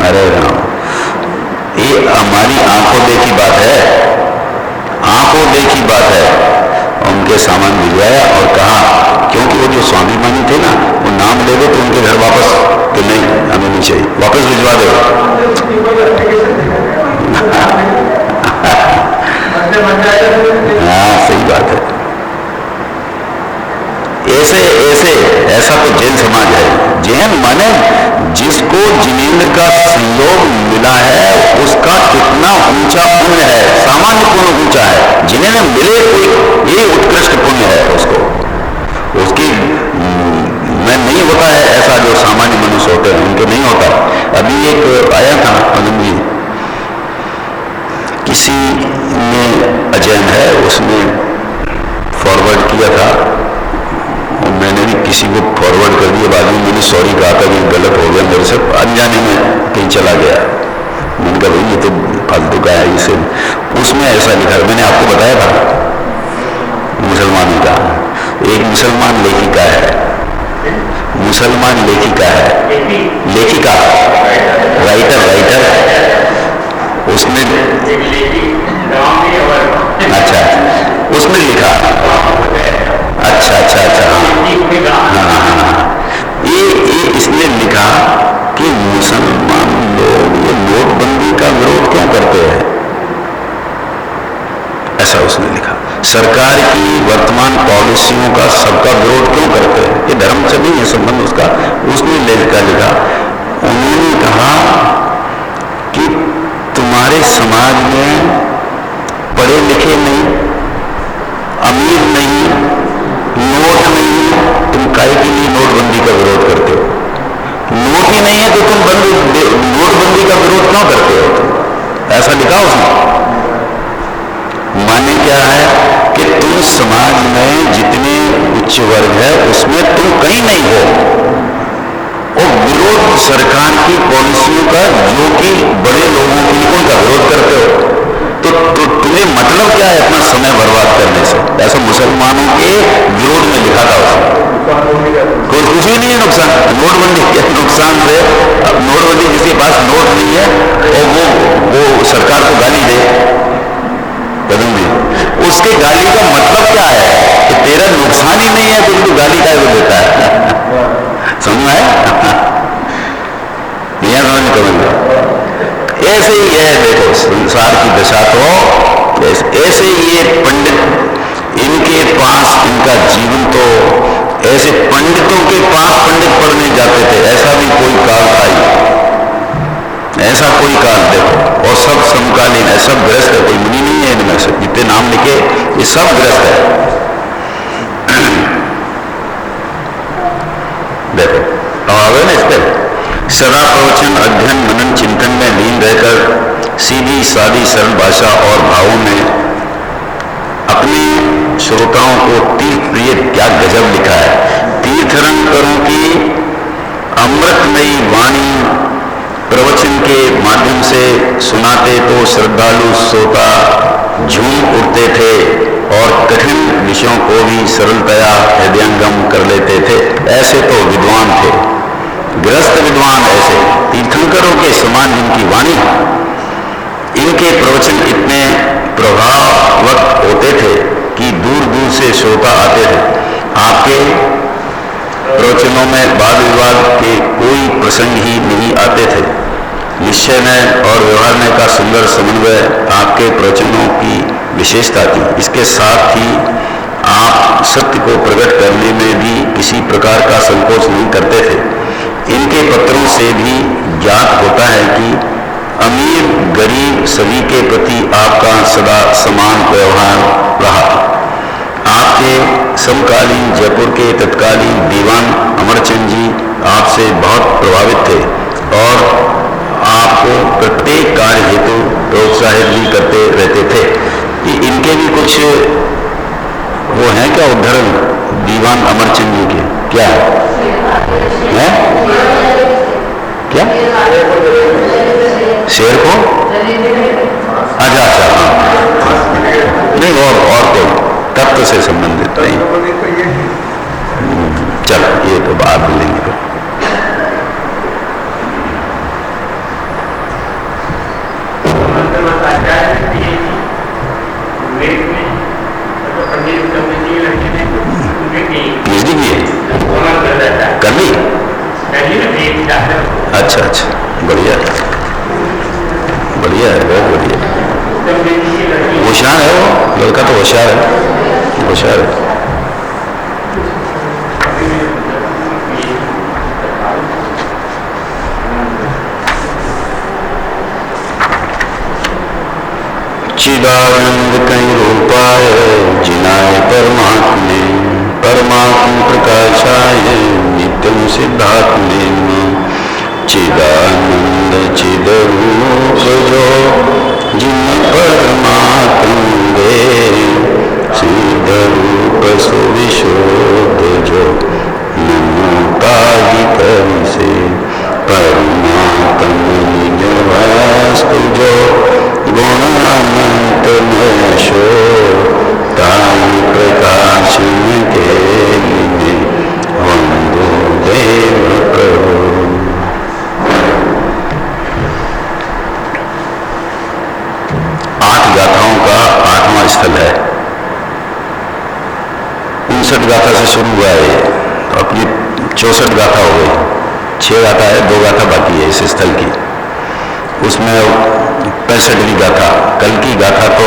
अरे राम, ये हमारी आंखों देखी बात है, आंखों देखी बात है। उनके सामान भिजवाया और कहा, क्योंकि वो जो स्वाभिमानी थे ना, वो नाम ले दो तो उनके घर वापस, कि नहीं हमें नहीं चाहिए, वापस भिजवा दो। हाँ सही बात है। ऐसे ऐसे ऐसा तो जैन समाज है। जैन माने जिसको जिनेंद्र का संयोग मिला है उसका कितना ऊंचा पुण्य है, सामान्य पुण्य ऊंचा है, जिन्हें मिले कोई ये उत्कृष्ट पुण्य है उसको, उसकी में नहीं होता है ऐसा जो सामान्य मनुष्य होते हैं उनके नहीं होता। अभी एक आया था जी, किसी ने अजैन है उसने फॉरवर्ड किया था, मैंने भी किसी को फॉरवर्ड कर दिया, बाद में मैंने सॉरी कहा था कि गलत हो गया मेरे से, अनजाने में कहीं चला गया। मैंने कहा भाई ये तो फालतू का है, इसे उसमें ऐसा लिखा, मैंने आपको बताया था मुसलमानों का, एक मुसलमान लेखिका है, मुसलमान लेखिका है, लेखिका राइटर उसने अच्छा उसने लिखा, अच्छा हाँ, ये इसने लिखा कि मुसलमान लोग ये नोटबंदी का विरोध क्यों करते हैं, ऐसा उसने लिखा। सरकार की वर्तमान पॉलिसियों का सबका विरोध क्यों करते हैं, ये धर्म से नहीं है संबंध उसका। उसने लिखा उन्होंने कहा कि तुम्हारे समाज में पढ़े लिखे नहीं, अमीर नहीं, नोट नहीं, तुम काहे के लिए नोटबंदी का विरोध करते हो? नोट ही नहीं है तो तुम नोटबंदी का विरोध क्यों करते हो? ऐसा लिखा उसने। माने क्या है कि तुम समाज में जितने उच्च वर्ग है उसमें तुम कहीं नहीं हो, और विरोध सरकार की पॉलिसियों का जो कि बड़े लोगों के लिए उनका विरोध करते हो, तो तुम्हें मतलब क्या है अपना समय बर्बाद करने से? ऐसा मुसलमानों के विरोध में लिखा था उसने। कुछ भी नहीं है नुकसान नोटबंदी के नुकसान से। अब नोटबंदी जिसके पास नोट नहीं है और वो सरकार को गाली दे, उसके गाली का मतलब क्या है कि तेरा नुकसान ही नहीं है तो तू गाली का वो देता है। समझ में आया? ऐसे ही है, देखो संसार की दशा तो ऐसे ही ये पंडित, इनके पास इनका जीवन तो ऐसे पंडितों के पास पंडित पढ़ने जाते थे, ऐसा भी कोई काल था, ऐसा कोई काल देखो, और सब समकालीन है, सब ग्रस्त है, कोई मुनि नहीं है इनमें से, जितने नाम लिखे ये सब ग्रस्त है। देखो अब आगे ना इस पर सदा प्रवचन अध्ययन मनन चिंतन में लीन रहकर सीधी सादी सरल भाषा और भावों में अपने श्रोताओं को तीर्थ प्रिय क्या गजब लिखा है। तीर्थंकरों की अमृतमयी वाणी प्रवचन के माध्यम से सुनाते तो श्रद्धालु श्रोता झूम उठते थे और कठिन विषयों को भी सरलतया हृदयंगम कर लेते थे। ऐसे तो विद्वान थे, गृहस्थ विद्वान ऐसे तीर्थंकरों के समान जिनकी वाणी, इनके प्रवचन इतने प्रभावक होते थे कि दूर दूर से श्रोता आते थे। आपके प्रवचनों में वाद विवाद के कोई प्रसंग ही नहीं आते थे। निश्चय में और व्यवहार का सुंदर समन्वय आपके प्रवचनों की विशेषता थी। इसके साथ ही आप सत्य को प्रकट करने में भी किसी प्रकार का संकोच नहीं करते थे। इनके पत्रों से भी ज्ञात होता है कि अमीर गरीब सभी के प्रति आपका सदा समान व्यवहार रहा। आपके समकालीन जयपुर के तत्कालीन दीवान अमरचंद जी आपसे बहुत प्रभावित थे और आपको प्रत्येक कार्य हेतु प्रोत्साहित भी करते रहते थे। कि इनके भी कुछ वो हैं क्या उदाहरण दीवान अमरचंद जी के? क्या है? क्या शेर को? अच्छा हाँ, नहीं और कोई? तब तत्व से संबंधित नहीं। चलो ये तो बात लेंगे। पीएचडी की कर ली? अच्छा अच्छा, बढ़िया बढ़िया है, बहुत बढ़िया। होशियार है वो लड़का, तो होशियार है, होशियार है। चिदानंद कई रूपाय जिनाय परमात्मे परमात्म प्रकाशाय नित्यं सिद्धात्मे चिदानंद चिदरूप जो जिन परमात्म वे सिद्ध रूप सुविशोध जो ममता ही करी से परमात्म निज वास्तु जो गुण अनंत नशो ताई प्रकाश के लिए वंदो देव प्रभु। 8 गाथाओं का 8वां स्थल है। 59 गाथा से शुरू हुआ है, तो अपनी 64 गाथा हो गई। 6 गाथा है, 2 गाथा बाकी है इस स्थल की। उसमें 65वीं गाथा, कल की गाथा तो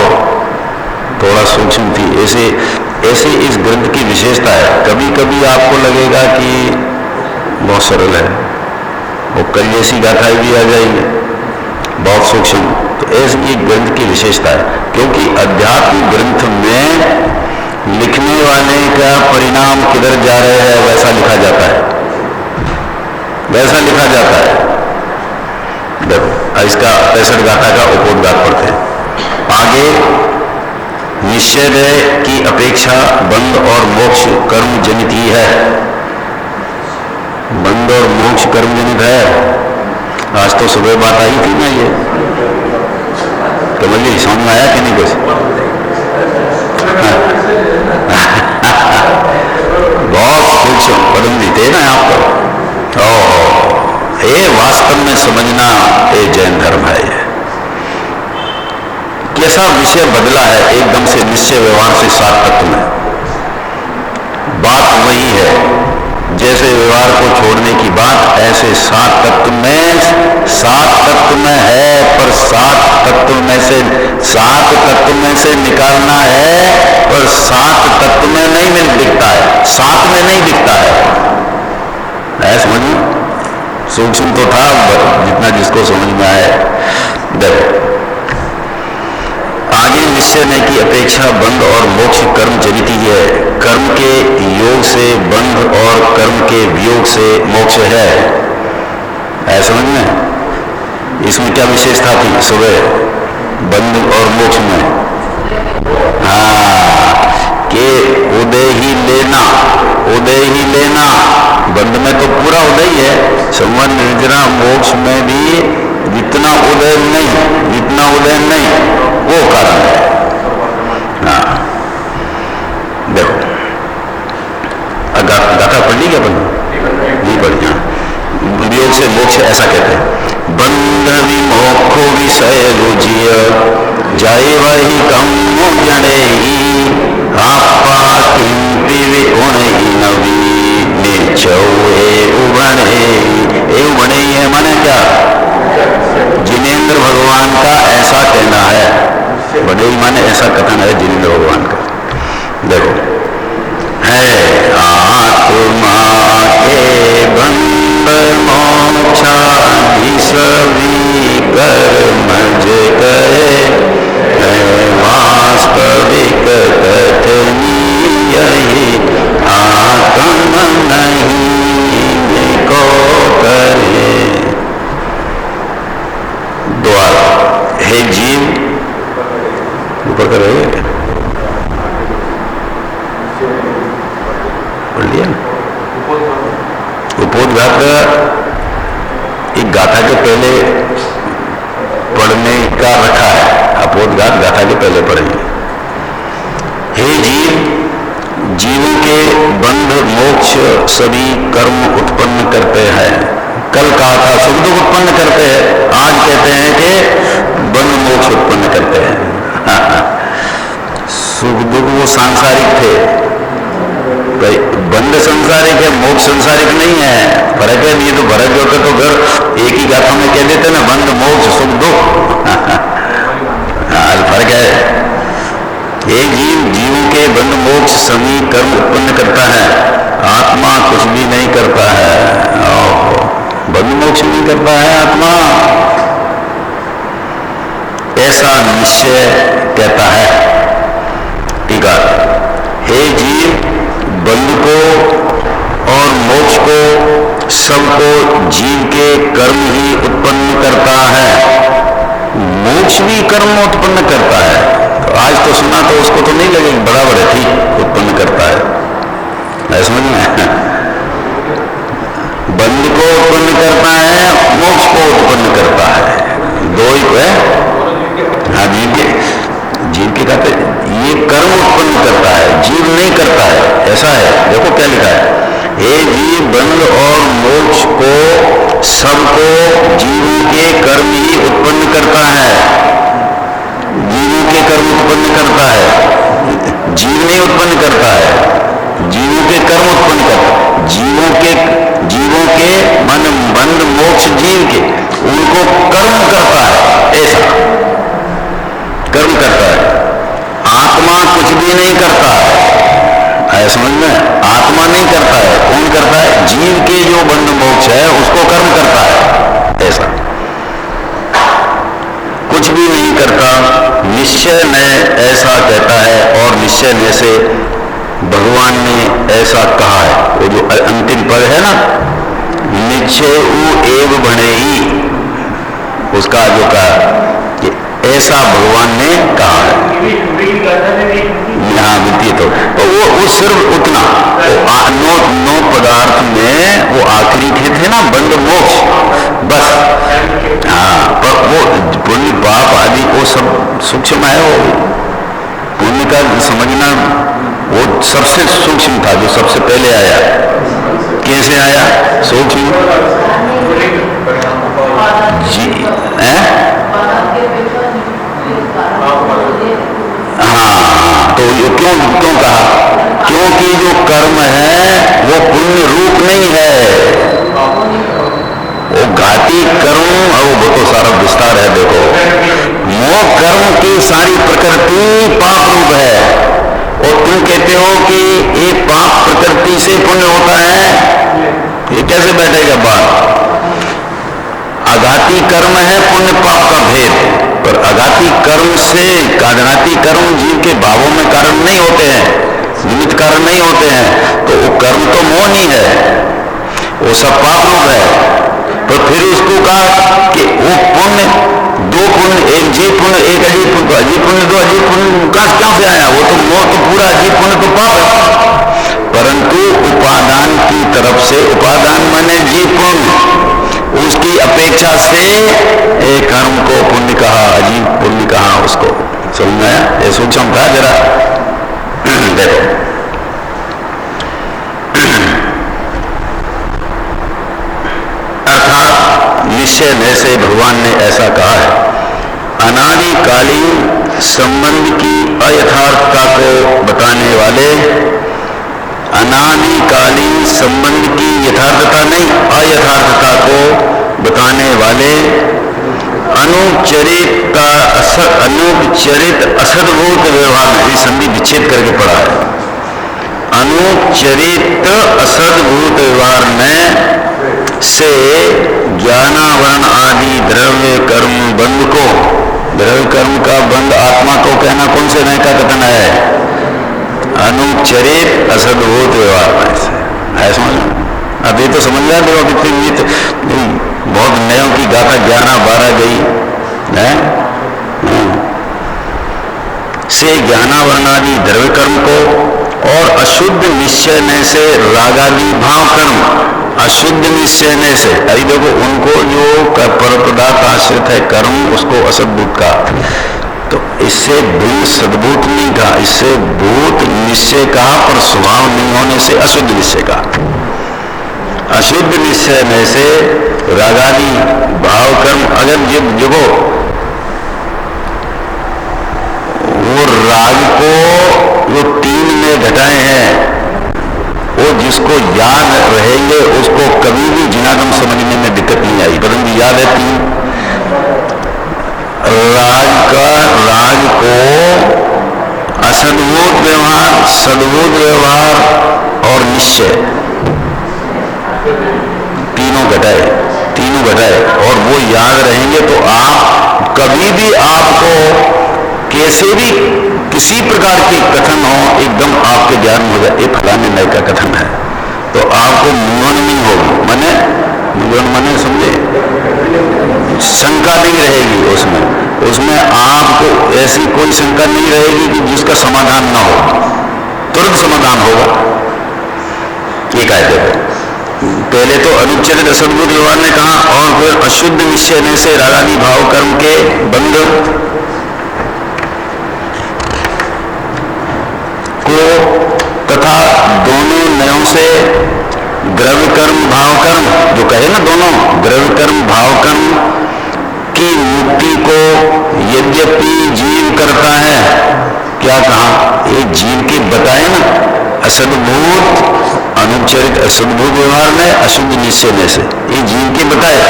थोड़ा सूक्ष्म थी। ऐसे ऐसे इस ग्रंथ की विशेषता है। कभी कभी आपको लगेगा कि बहुत सरल है, वो कल जैसी गाथाएं भी आ जाएंगी बहुत सूक्ष्म। तो ऐसी एक ग्रंथ की विशेषता है, क्योंकि अध्यात्म ग्रंथ में लिखने वाले का परिणाम किधर जा रहे हैं वैसा लिखा जाता है, वैसा लिखा जाता है। देखो इसका 65 गाथा का उपोद्घात पढ़ते हैं। आगे निश्चय की अपेक्षा बंध और मोक्ष कर्म जनित ही है। बंध और मोक्ष कर्म जनित है। आज तो सुबह बात आई थी ना, ये कमल समझ में आया कि नहीं कुछ? बहुत सूक्ष्म पढ़ थे ना आपको। ये वास्तव में समझना ये जैन धर्म है। ये कैसा विषय बदला है एकदम से निश्चय व्यवहार से 7 तत्व में। बात वही है, जैसे व्यवहार को छोड़ने की बात, ऐसे 7 तत्व में है, पर 7 तत्व में से निकालना है, पर 7 तत्व में नहीं दिखता है, 7 में नहीं दिखता है। समझ में सूक्ष्म तो था, जितना जिसको समझ में आए। देखो आगे निश्चय ने की अपेक्षा बंध और मोक्ष कर्म जनित ही है। कर्म के योग से बंध और कर्म के वियोग से मोक्ष है। समझ में इसमें क्या विशेषता थी सुबह बंध और मोक्ष में? कि उदय ही लेना, उदय ही लेना। बंध में तो पूरा उदय है, संबंध निर्जरा। मोक्ष में भी जितना उदय नहीं वो कारण है। देखो गाथा पढ़ ली क्या? नहीं पढ़ी। वियोग से मोक्ष ऐसा कहते हैं। बंध विमोक्षो विषय रुजिय जाए वही कम जड़े ही आपा किंपि विगुण ही नवी उबणे है। माने क्या? जिनेंद्र भगवान का ऐसा कहना है। बड़े माने ऐसा कथन है जिनेंद्र भगवान का। देखो है आत्मा के बंध मोक्षाधीशवी कर्मज गए वास्तविक कथनीय आत्म नहीं को करे। द्वार हे जीव ऊपर कर रहे हैं, पढ़ लिया ना? उपोद्घात एक गाथा के पहले पढ़ने का रखा है। अपोद्घात गाथा के पहले पढ़ेंगे। हे जीव जीवों के बंध मोक्ष सभी कर्म उत्पन्न करते हैं। कल कहा था सुख दुख उत्पन्न करते हैं, आज कहते हैं कि बंध मोक्ष उत्पन्न करते हैं। सुख दुख वो सांसारिक थे, बंध सांसारिक है, मोक्ष सांसारिक नहीं है। फर्क है, नहीं तो फर्क होता तो घर एक ही गाथा में कह देते ना, बंध मोक्ष सुख दुख। फर्क है। एक जीवों के बंध मोक्ष सभी कर्म उत्पन्न करता है, आत्मा कुछ भी नहीं करता है। बंध मोक्ष नहीं करता है आत्मा, ऐसा निश्चय कहता है। ठीक है, हे जीव, बंध को और मोक्ष को सबको जीव के कर्म ही उत्पन्न करता है। मोक्ष भी कर्म उत्पन्न करता है। तो आज तो सुना तो उसको तो नहीं लगेगा बराबर है, ठीक उत्पन्न करता है, समझ में। बंध को उत्पन्न करता है, मोक्ष को उत्पन्न करता है, दो ही है। हाँ, जीव के कहते ये कर्म उत्पन्न करता है, जीव नहीं करता है, ऐसा है। देखो क्या लिखा है, हे जीव, बंध और मोक्ष को सबको जीवों के कर्म ही उत्पन्न करता है। जीवों के कर्म उत्पन्न करता है, जीव नहीं उत्पन्न करता है, जीवों के कर्म उत्पन्न करता है। जीवों के मन बंध मोक्ष जीव के, उनको कर्म करता है, ऐसा कर्म करता है। आत्मा कुछ भी नहीं करता है, समझ में। आत्मा नहीं करता है, कौन करता है? जीव के जो बंध मोक्ष है उसको कर्म करता है, ऐसा कुछ भी नहीं करता। निश्चय में ऐसा कहता है, और निश्चय में से भगवान ने ऐसा कहा है। वो जो अंतिम पद है ना, निश्चय एव बने ही, उसका जो कहा ऐसा भगवान ने कहा है। यहाँ वित्तीय तो वो सिर्फ उतना नौ पदार्थ में वो आखिरी थे ना, बंध मोक्ष, बस। हाँ, पर वो पुण्य पाप आदि वो सब सूक्ष्म है। वो पुण्य का समझना वो सबसे सूक्ष्म था, जो सबसे पहले आया। कैसे आया? सूक्ष्म जी है। हाँ, तो ये क्यों कहा? क्योंकि जो कर्म है वो पुण्य रूप नहीं है, वो घाती कर्म, और वो तो सारा विस्तार है। देखो, वो कर्म की सारी प्रकृति पाप रूप है, और तुम कहते हो कि ये पाप प्रकृति से पुण्य होता है, ये कैसे बैठेगा बात? आघाती कर्म है पुण्य पाप का भेद, पर आघाती कर्म से काघाती कर्म जीव के भावों में कारण नहीं होते हैं, निमित्त कारण नहीं होते हैं। तो वो कर्म तो मोह नहीं है, वो सब पाप रूप है। तो फिर उसको कहा कि वो पुण्य, दो पुण्य, एक जीव पुण्य, एक अजीब पुण्य। अजीब पुण्य दो अजीब पुण्य कहां से आया? वो तो मोह तो पूरा अजीब पुण्य तो पाप है, परंतु उपादान की तरफ से, उपादान माने जीव पुण्य, उसकी अपेक्षा से एक कर्म को पुण्य कहा, अजीब पुण्य कहा। उसको समझ में आया? ये सूक्ष्म था जरा। देखो, अर्थात निश्चय में से भगवान ने ऐसा कहा है, अनादिकालीन संबंध की अयथार्थता को बताने वाले, अनादिकालीन संबंध की यथार्थता नहीं, अयथार्थता को बताने वाले, अनुपचरित असद्भूत व्यवहार में, संधि विच्छेद करके पढ़ा है, अनुपचरित असद्भूत व्यवहार में से ज्ञानावरण आदि द्रव्य कर्म बंध को, द्रव्य कर्म का बंध आत्मा को कहना कौन से नए का कथन है? अनुपचरित असद्भूत व्यवहार में से है। समझ? अब ये तो समझ गया। देखो कितनी बहुत नयों की गाथा 11-12 गई है। से ज्ञानावरणादि द्रव्य कर्म को, और अशुद्ध निश्चय में से रागादि भाव कर्म, अशुद्ध निश्चय में से, अरे देखो उनको जो परपदार्थ आश्रित है कर्म, उसको असद्भूत का, तो इससे भिन्न सद्भूत नहीं कहा, इससे भूत निश्चय कहा, पर स्वभाव नहीं होने से अशुद्ध निश्चय कहा। अशुद्ध निश्चय में से रागादि भाव कर्म अगर जो वो राग को जो 3 में घटाए हैं, वो जिसको याद रहेंगे उसको कभी भी जिनागम समझने में दिक्कत नहीं आई, परंतु याद है 3 राग को असद्भूत व्यवहार, सद्भूत व्यवहार और निश्चय तीनों घटाए और वो याद रहेंगे तो आप कभी भी आपको कैसे भी किसी प्रकार के कथन हो एकदम आपके ज्ञान में हो जाए, ये फलाने नए का कथन है, तो आपको मूंझन नहीं होगी, मने समझे, शंका नहीं रहेगी उसमें आपको ऐसी कोई शंका नहीं रहेगी कि जिसका समाधान ना हो, तुरंत समाधान होगा। ये कहते हैं पहले तो अनुच्छेद असद्भूत व्यवहार ने कहा, और फिर अशुद्ध निश्चय ने से रागादि भाव कर्म के बंध को तथा दोनों नयों से द्रव्य कर्म भाव कर्म, जो कहे ना दोनों द्रव्य कर्म भाव कर्म की मुक्ति को यद्यपि जीव करता है, क्या कहा, ये जीव के बताए ना, असद्भूत अनुच्छेद असद्भूत व्यवहार में अशुद्ध निश्चय में से ये जीव के बताए,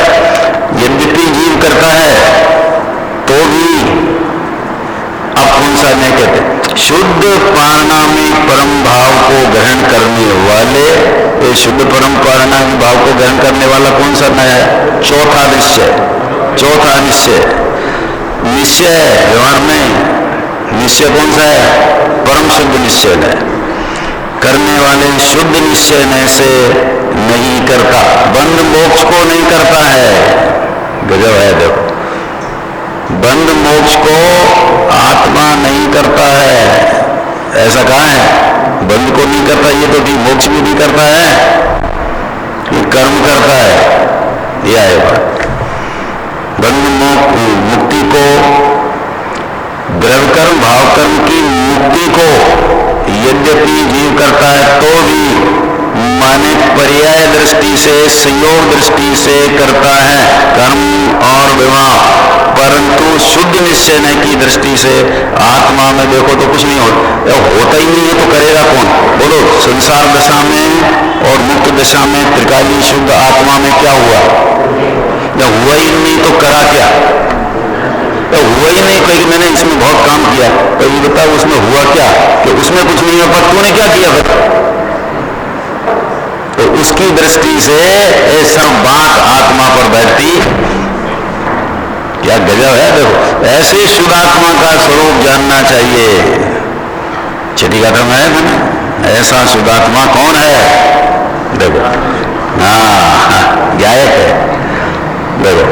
यद्यपि जीव करता है तो भी अब कौन सा नहीं कहते, शुद्ध पारणामिक परम भाव को ग्रहण करने वाले, ये शुद्ध परम पारणामिक भाव को ग्रहण करने वाला कौन सा नया है, चौथा निश्चय व्यवहार में निश्चय कौन सा है, परम शुद्ध निश्चय है, करने वाले शुद्ध निश्चय ने से नहीं करता, बंध मोक्ष को नहीं करता है। गजब है, देखो बंध मोक्ष को आत्मा नहीं करता है, ऐसा कहा है, बंध को नहीं करता, ये तो ठीक मोक्ष भी नहीं करता है, ये कर्म करता है, ये आएगा बंध मुक्ति को, द्रव्य कर्म भाव कर्म की मुक्ति को यद्यपि जीव करता है तो भी माने पर्याय दृष्टि से, संयोग दृष्टि से करता है कर्म और विवाह, परंतु शुद्ध निश्चय की दृष्टि से आत्मा में देखो तो कुछ नहीं होता ही नहीं है, तो करेगा कौन, बोलो। संसार दशा में और मुक्त दशा में त्रिकालीन शुद्ध आत्मा में क्या हुआ, जब हुआ ही नहीं तो करा क्या, तो हुआ ही नहीं, कहीं मैंने इसमें बहुत काम किया, तो ये बताओ उसमें हुआ क्या, कि उसमें कुछ नहीं है, पर तूने क्या किया फिर, तो उसकी दृष्टि से ऐसा बात आत्मा पर बैठती, क्या गजब है। देखो ऐसे शुद्ध आत्मा का स्वरूप जानना चाहिए। छठी घटना में है ना, ऐसा शुद्ध आत्मा कौन है, देखो गायक है, देखो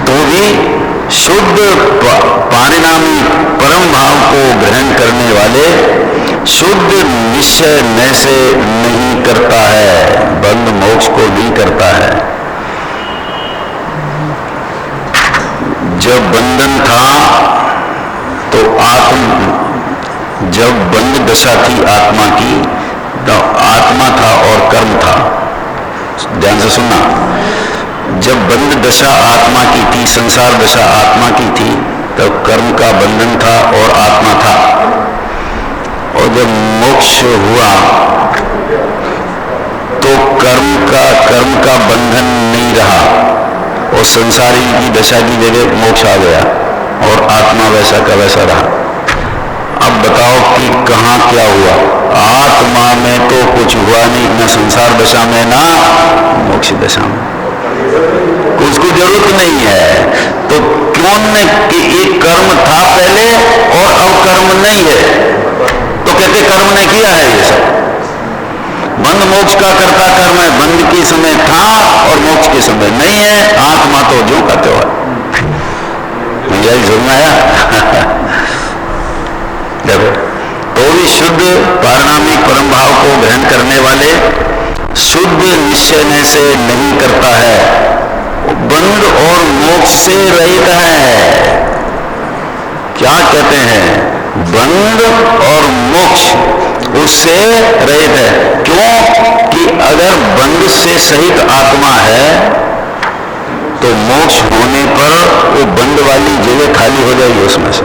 तो भी शुद्ध पारिणामी परम भाव को ग्रहण करने वाले शुद्ध निश्चय में से नहीं करता है, बंध मोक्ष को नहीं करता है। जब बंधन था तो जब बंध दशा थी आत्मा की, तो आत्मा था और कर्म था, ध्यान से सुनना। जब बंध दशा आत्मा की थी, संसार दशा आत्मा की थी, तब कर्म का बंधन था और आत्मा था, और जब मोक्ष हुआ तो कर्म का बंधन नहीं रहा, और संसारी की दशा की जगह मोक्ष आ गया और आत्मा वैसा का वैसा रहा। अब बताओ कि कहाँ क्या हुआ, आत्मा में तो कुछ हुआ नहीं, न संसार दशा में ना मोक्ष दशा में, उसको जरूरत नहीं है। तो क्यों ने कि एक कर्म था पहले और अब कर्म नहीं है, तो कहते कर्म ने किया है ये सब। बंध मोक्ष का कर्ता कर्म है, बंध के समय था और मोक्ष के समय नहीं है, आत्मा तो जो कहते हो यही समझ आया। देखो तो भी शुद्ध पारणामिक परम भाव को ग्रहण करने वाले शुद्ध निश्चय से नहीं करता है, बंध और मोक्ष से रहित है। क्या कहते हैं, बंध और मोक्ष उससे रहित है। क्यों कि अगर बंध से सहित आत्मा है तो मोक्ष होने पर वो बंध वाली जगह खाली हो जाएगी उसमें से,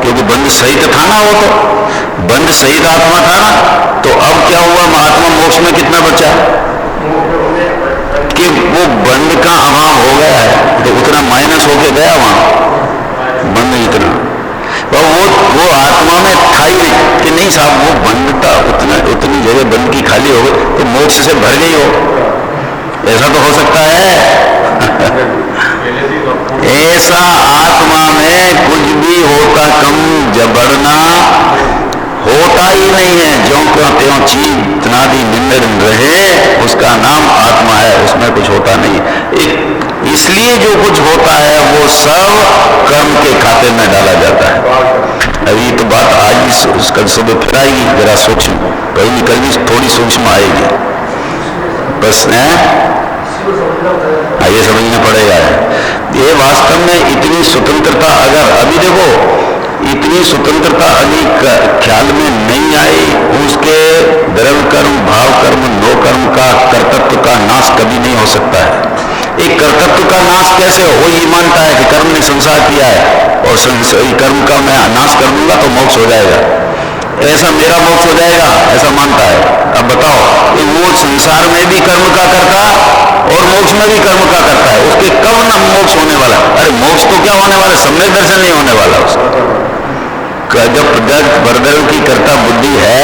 क्योंकि बंध सहित था ना, वो तो बंध सहित आत्मा था ना। तो अब क्या हुआ, आत्मा मोक्ष में कितना बचा कि वो बंध का अभाव हो गया है, तो उतना माइनस होके गया वहां बंध इतना, और वो आत्मा में था ही नहीं कि नहीं साहब वो बंध था, उतनी जगह बंध की खाली हो गई तो मोक्ष से भर गई हो, ऐसा तो हो सकता है। ऐसा आत्मा में कुछ भी होता कम जबरना होता ही नहीं है। ज्यों क्यों त्यों चीज नादि निंदन रहे, उसका नाम आत्मा है, उसमें कुछ होता नहीं। इसलिए जो कुछ होता है वो सब कर्म के खाते में डाला जाता है। अभी तो बात आज कल सुबह फिर आएगी जरा सूक्ष्म, पहली कल भी थोड़ी सूक्ष्म आएगी, बस ये समझना पड़ेगा। ये वास्तव में इतनी स्वतंत्रता अगर अभी देखो, इतनी स्वतंत्रता अभी ख्याल में नहीं आई, उसके द्रव्य कर्म, भाव कर्म, नो कर्म का कर्तृत्व का नाश कभी नहीं हो सकता है। एक कर्तृत्व का नाश कैसे हो, वो ये मानता है कि कर्म ने संसार किया है और कर्म का मैं नाश कर दूंगा तो मोक्ष हो जाएगा, ऐसा मेरा मोक्ष हो जाएगा, ऐसा मानता है। अब बताओ कि वो संसार में भी कर्म का करता और मोक्ष में भी कर्म का करता है, उसके कब ना मोक्ष होने वाला? अरे मोक्ष तो क्या होने वाला, सम्यक दर्शन नहीं होने वाला उसका। जब प्रदर्श बरदल की कर्ता बुद्धि है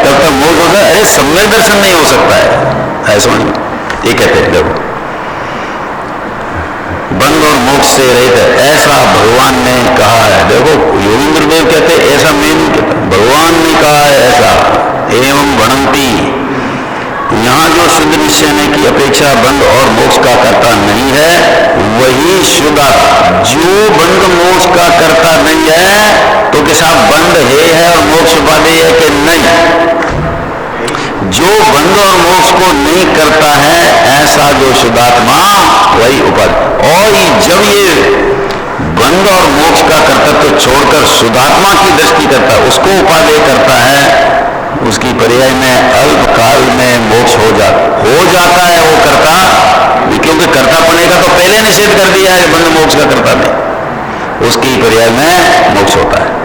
तब तक मोक्ष होता है, अरे सम्यक दर्शन नहीं हो सकता है, ऐसा नहीं। ये कहते हैं देखो बंध और मोक्ष से रहित है, ऐसा भगवान ने कहा है। देखो योगेंद्र देव कहते हैं ऐसा मैं नहीं कहता, भगवान ने कहा है ऐसा। एवं वणंती, यहाँ जो शुद्ध निश्चय की अपेक्षा बंध और मोक्ष का कर्ता नहीं है वही शुद्ध। जो बंध मोक्ष का कर्ता नहीं है तो कि साहब बंध है और मोक्ष उपाधि है कि नहीं? जो बंध और मोक्ष को नहीं करता है ऐसा जो शुद्धात्मा वही उपाधि। और जब ये बंध और मोक्ष का कर्तव्य छोड़कर शुद्धात्मा की दृष्टि करता है, उसको उपादेय करता है, उसकी पर्याय में अल्प काल में मोक्ष हो जाता है वो कर्ता, क्योंकि कर्तापने का तो पहले निषेध कर दिया है बंध मोक्ष का कर्ता ने, उसकी पर्याय में मोक्ष होता है।